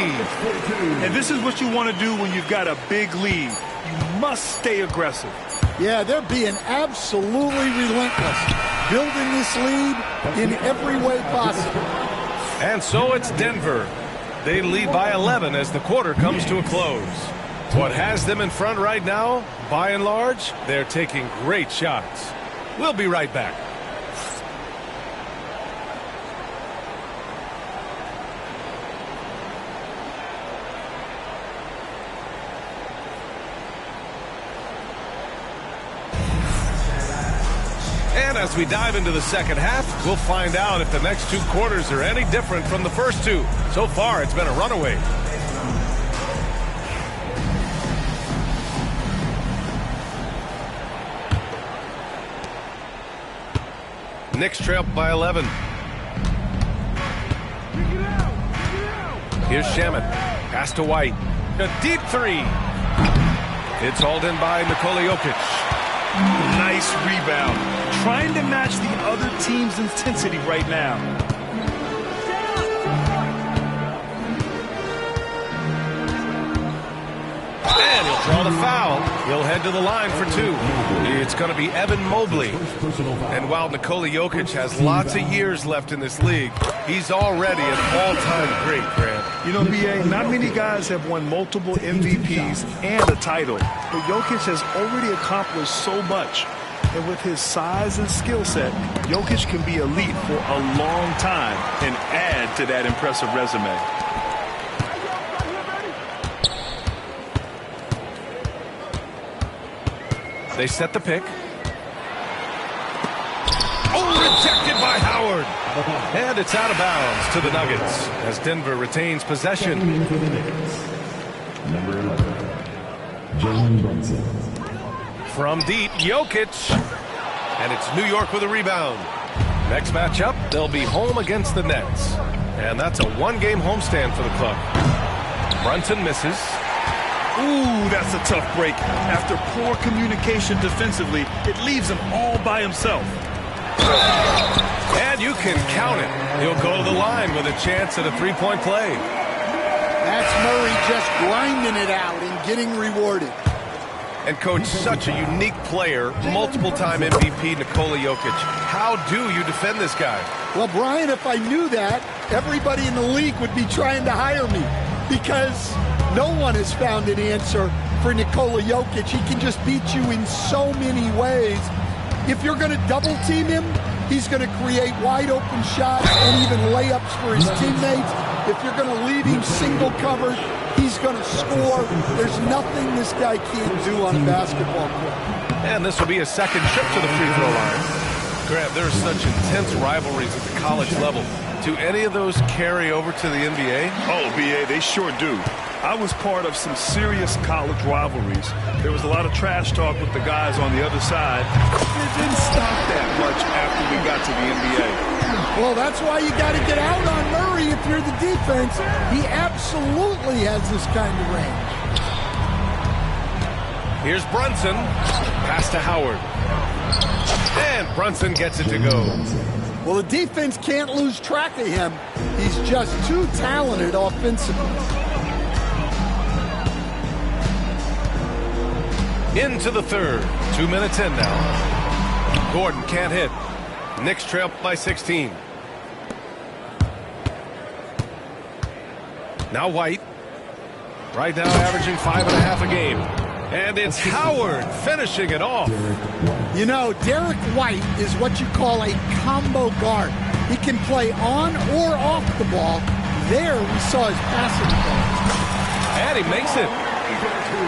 And this is what you want to do when you've got a big lead. You must stay aggressive. Yeah, they're being absolutely relentless, building this lead in every way possible. And so it's Denver. They lead by 11 as the quarter comes to a close. What has them in front right now, by and large, they're taking great shots. We'll be right back. And as we dive into the second half, we'll find out if the next 2 quarters are any different from the first 2. So far, it's been a runaway. Knicks trail by 11. Here's Shaman. Pass to White. A deep 3. It's hauled in by Nikola Jokic. Nice rebound. Trying to match the other team's intensity right now. And he'll draw the foul. He'll head to the line for 2. It's going to be Evan Mobley. And while Nikola Jokic has lots of years left in this league, he's already an all-time great, Grant. You know, B.A., not many guys have won multiple MVPs and a title. But Jokic has already accomplished so much. And with his size and skill set, Jokic can be elite for a long time and add to that impressive resume. They set the pick. Oh, rejected by Howard. And it's out of bounds to the Nuggets as Denver retains possession. Number 11, Jalen Brunson. From deep, Jokic. And it's New York with a rebound. Next matchup, they'll be home against the Nets. And that's a 1-game homestand for the club. Brunson misses. Ooh, that's a tough break. After poor communication defensively, it leaves him all by himself. And you can count it. He'll go to the line with a chance at a 3-point play. That's Murray just grinding it out and getting rewarded. And, Coach, such a unique player, multiple-time MVP Nikola Jokic. How do you defend this guy? Well, Brian, if I knew that, everybody in the league would be trying to hire me because no one has found an answer for Nikola Jokic. He can just beat you in so many ways. If you're going to double-team him, he's going to create wide-open shots and even layups for his teammates. If you're going to leave him single-covered, he's going to score. There's nothing this guy can't do on a basketball court. And this will be a second trip to the free throw line. Grant, there's such intense rivalries at the college level. Do any of those carry over to the NBA? Oh, B.A., they sure do. I was part of some serious college rivalries. There was a lot of trash talk with the guys on the other side. It didn't stop that much after we got to the NBA. Well, that's why you got to get out on Murray if you're the defense. He absolutely has this kind of range. Here's Brunson. Pass to Howard. And Brunson gets it to go. Well, the defense can't lose track of him. He's just too talented offensively. Into the third. 2 minutes in now. Gordon can't hit. Knicks trail by 16. Now White. Right now averaging 5.5 a game. And it's Howard finishing it off. You know, Derek White is what you call a combo guard. He can play on or off the ball. There we saw his passing ability. And he makes it.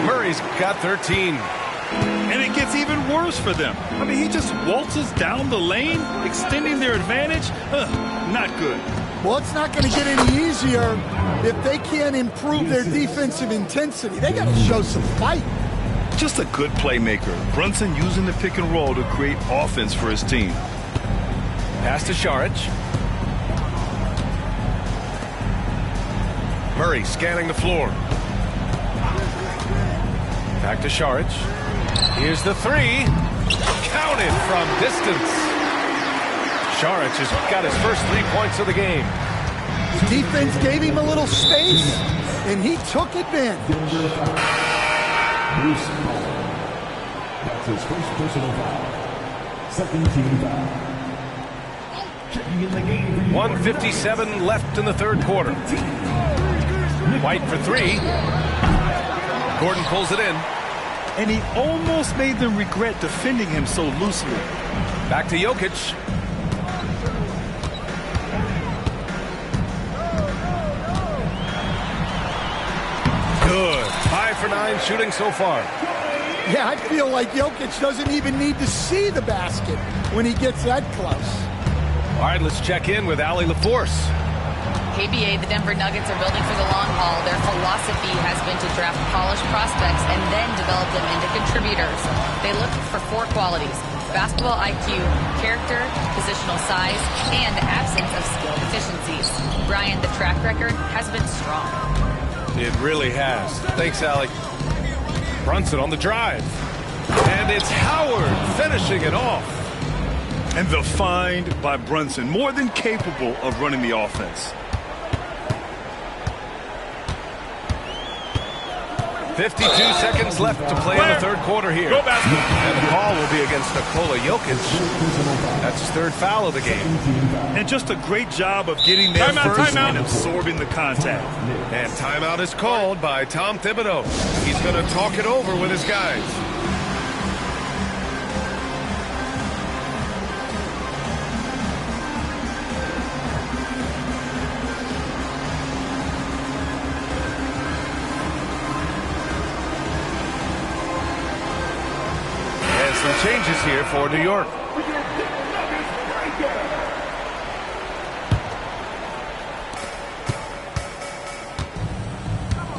Murray's got 13. And it gets even worse for them. I mean, he just waltzes down the lane, extending their advantage. Not good. Well, it's not going to get any easier if they can't improve their defensive intensity. They got to show some fight. Just a good playmaker. Brunson using the pick and roll to create offense for his team. Pass to Šarić. Murray scanning the floor. Back to Šarić. Here's the three. Counted from distance. Šarić has got his first 3 points of the game. The defense gave him a little space, and he took advantage. Bruce Powell. That's his first personal foul. Second team foul. Checking in the game. 1:57 left in the third quarter. White for three. Gordon pulls it in. And he almost made them regret defending him so loosely. Back to Jokic. Good. 5 for 9 shooting so far. Yeah, I feel like Jokic doesn't even need to see the basket when he gets that close. All right, let's check in with Allie LaForce. KBA, the Denver Nuggets are building for the long haul. Their philosophy has been to draft polished prospects and then develop them into contributors. They look for 4 qualities: basketball IQ, character, positional size, and absence of skill deficiencies. Brian, the track record has been strong. It really has. Thanks, Allie. Brunson on the drive. And it's Howard finishing it off. And the find by Brunson, more than capable of running the offense. 52 seconds left to play in the third quarter here. And the call will be against Nikola Jokic. That's his third foul of the game. And just a great job of getting there first and absorbing the contact. And timeout is called by Tom Thibodeau. He's going to talk it over with his guys. Some changes here for New York.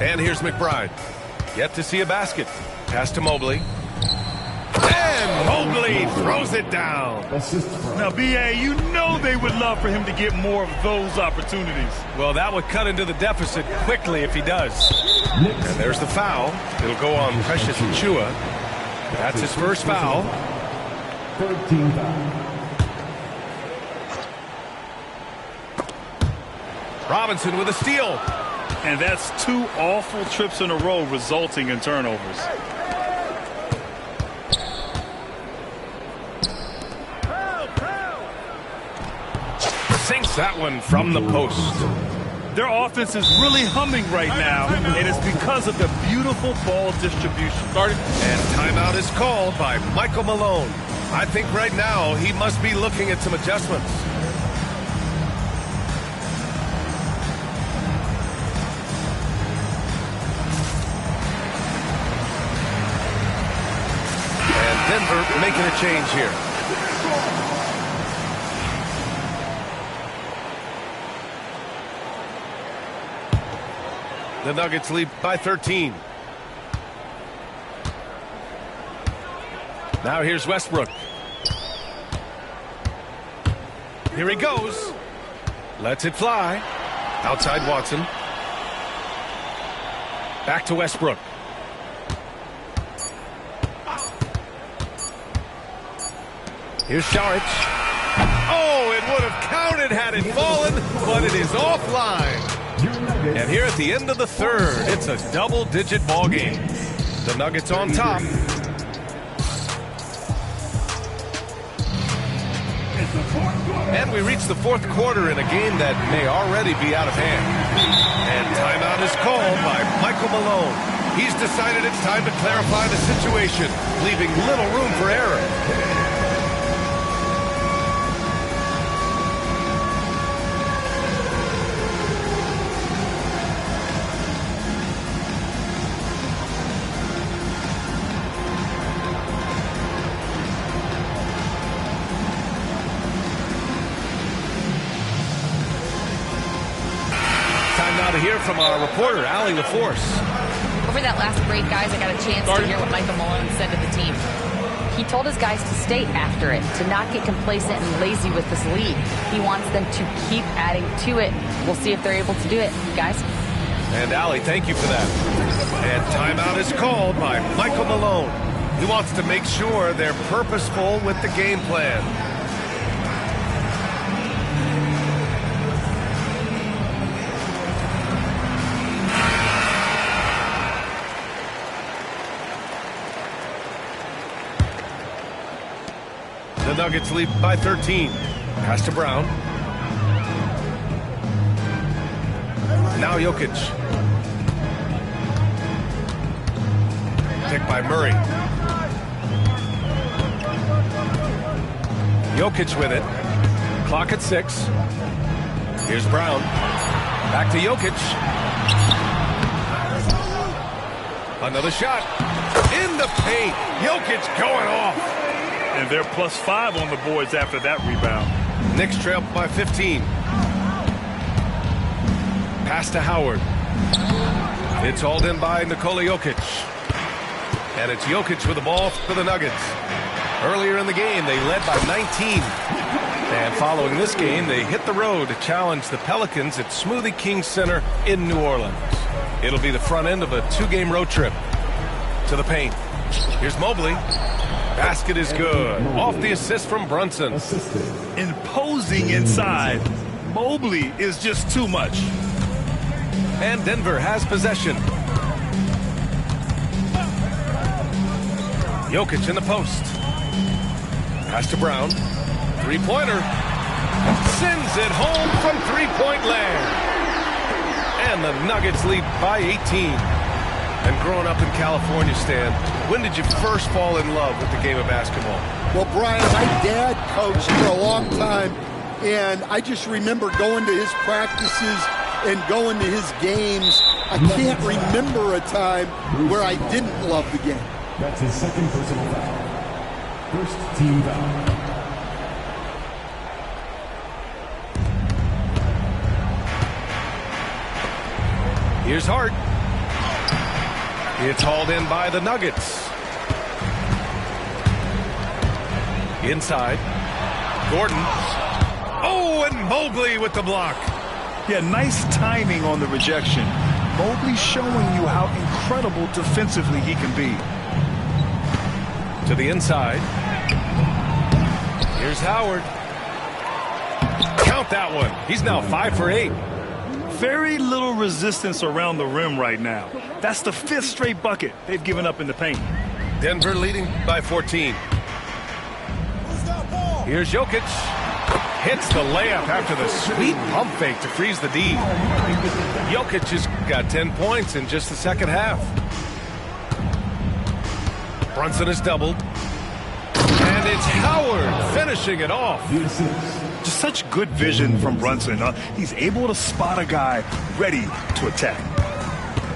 And here's McBride. Yet to see a basket. Pass to Mobley. And Mobley throws it down. Now, B.A., you know they would love for him to get more of those opportunities. Well, that would cut into the deficit quickly if he does. And there's the foul. It'll go on Precious Achiuwa. That's his first foul. 13 foul. Robinson with a steal. And that's 2 awful trips in a row resulting in turnovers. Sinks that one from the post. Their offense is really humming right now, and it's because of the beautiful ball distribution. And timeout is called by Michael Malone. I think right now he must be looking at some adjustments. And Denver making a change here. The Nuggets lead by 13. Now here's Westbrook. Here he goes. Lets it fly. Outside Watson. Back to Westbrook. Here's Šarić. Oh, it would have counted had it fallen, but it is offline. And here at the end of the third, it's a double-digit ball game. The Nuggets on top. And we reach the fourth quarter in a game that may already be out of hand. And timeout is called by Michael Malone. He's decided it's time to clarify the situation, leaving little room for error. Time now to hear from our reporter, Allie LaForce. Over that last break, guys, I got a chance to hear what Michael Malone said to the team. He told his guys to stay after it, to not get complacent and lazy with this lead. He wants them to keep adding to it. We'll see if they're able to do it, guys. And Allie, thank you for that. And timeout is called by Michael Malone. He wants to make sure they're purposeful with the game plan. The Nuggets lead by 13. Pass to Brown. Now Jokic. Picked by Murray. Jokic with it. Clock at 6. Here's Brown. Back to Jokic. Another shot. In the paint. Jokic going off. And they're +5 on the boards after that rebound. Knicks trail by 15. Pass to Howard. It's hauled in by Nikola Jokic. And it's Jokic with the ball for the Nuggets. Earlier in the game, they led by 19. And following this game, they hit the road to challenge the Pelicans at Smoothie King Center in New Orleans. It'll be the front end of a 2-game road trip to the paint. Here's Mobley. Basket is good. Off the assist from Brunson. Imposing inside. Mobley is just too much. And Denver has possession. Jokic in the post. Pass to Brown. Three-pointer. Sends it home from three-point land. And the Nuggets lead by 18. And growing up in California, Stan, when did you first fall in love with the game of basketball? Well, Brian, my dad coached for a long time, and I just remember going to his practices and going to his games. I can't remember a time where I didn't love the game. That's his second personal foul. First team foul. Here's Hart. It's hauled in by the Nuggets. Inside. Gordon. Oh, and Mobley with the block. Yeah, nice timing on the rejection. Mobley showing you how incredible defensively he can be. To the inside. Here's Howard. Count that one. He's now 5 for 8. Very little resistance around the rim right now. That's the 5th straight bucket they've given up in the paint. Denver leading by 14. Here's Jokic. Hits the layup after the sweet pump fake to freeze the D. Jokic has got 10 points in just the second half. Brunson is doubled. And it's Howard finishing it off. Just such good vision from Brunson. He's able to spot a guy ready to attack.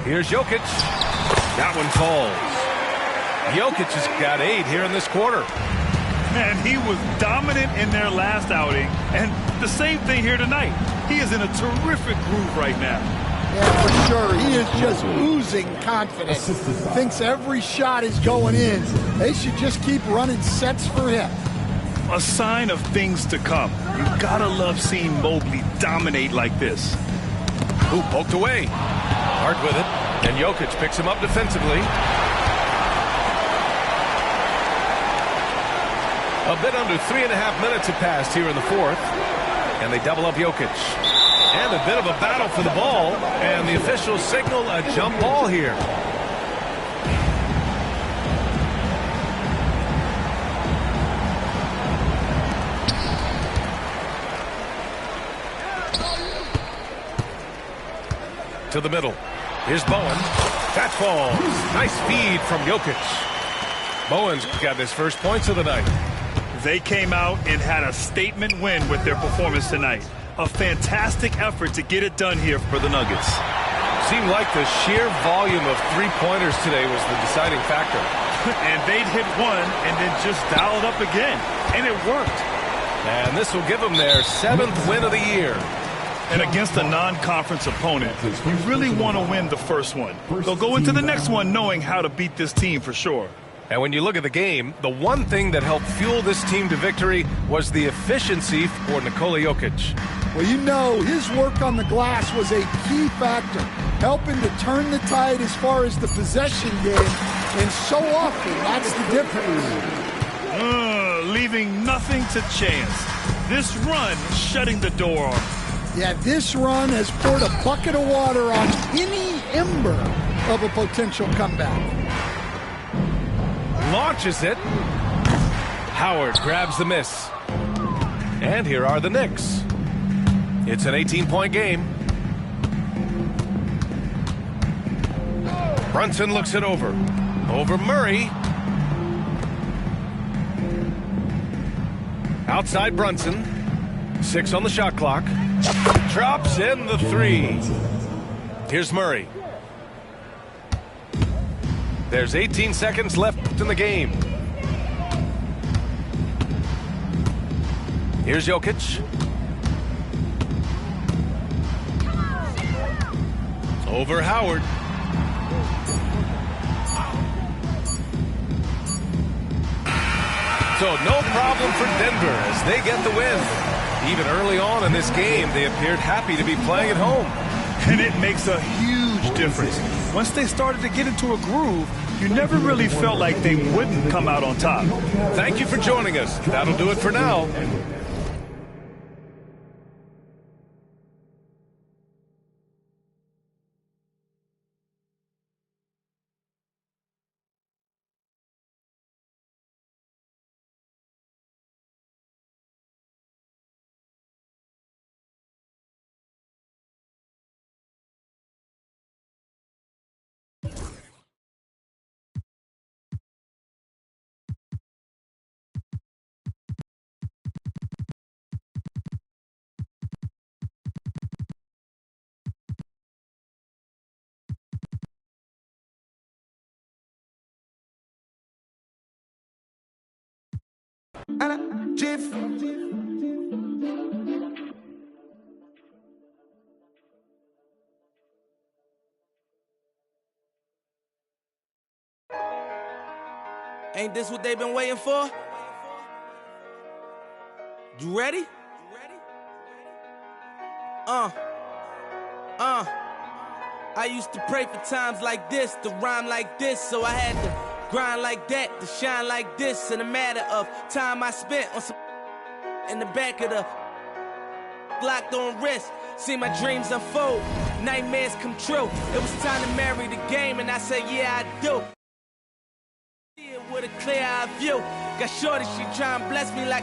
Here's Jokic. That one falls. Jokic has got 8 here in this quarter. And he was dominant in their last outing. And the same thing here tonight. He is in a terrific groove right now. Yeah, for sure. He is just oozing confidence. Thinks every shot is going in. They should just keep running sets for him. A sign of things to come. You gotta love seeing Mobley dominate like this. Who poked away. Hard with it. And Jokic picks him up defensively. A bit under 3.5 minutes have passed here in the fourth. And they double up Jokic. And a bit of a battle for the ball. And the officials signal a jump ball here. To the middle. Here's Bowen. That falls. Nice feed from Jokic. Bowen's got his first points of the night. They came out and had a statement win with their performance tonight. A fantastic effort to get it done here for the Nuggets. Seemed like the sheer volume of three-pointers today was the deciding factor. And they'd hit one and then just dial it up again. And it worked. And this will give them their 7th win of the year. And against a non-conference opponent, you really want to win the first one. They'll go into the next one knowing how to beat this team for sure. And when you look at the game, the one thing that helped fuel this team to victory was the efficiency for Nikola Jokic. Well, you know, his work on the glass was a key factor, helping to turn the tide as far as the possession game, and so often that's the difference. Leaving nothing to chance. This run shutting the door on. Yeah, this run has poured a bucket of water on any ember of a potential comeback. Launches it. Howard grabs the miss. And here are the Knicks. It's an 18-point game. Brunson looks it over. Over Murray. Outside Brunson. 6 on the shot clock. Drops in the 3. Here's Murray. There's 18 seconds left in the game. Here's Jokic. Over Howard. So no problem for Denver as they get the win. Even early on in this game, they appeared happy to be playing at home. And it makes a huge difference. Once they started to get into a groove, you never really felt like they wouldn't come out on top. Thank you for joining us. That'll do it for now. Ain't this what they've been waiting for? You ready? I used to pray for times like this, to rhyme like this, so I had to grind like that, to shine like this. In a matter of time I spent on some in the back of the locked on wrist. See my dreams unfold, nightmares come true. It was time to marry the game, and I said, yeah, I do. See it with a clear eye view. Got shorty, she try and bless me like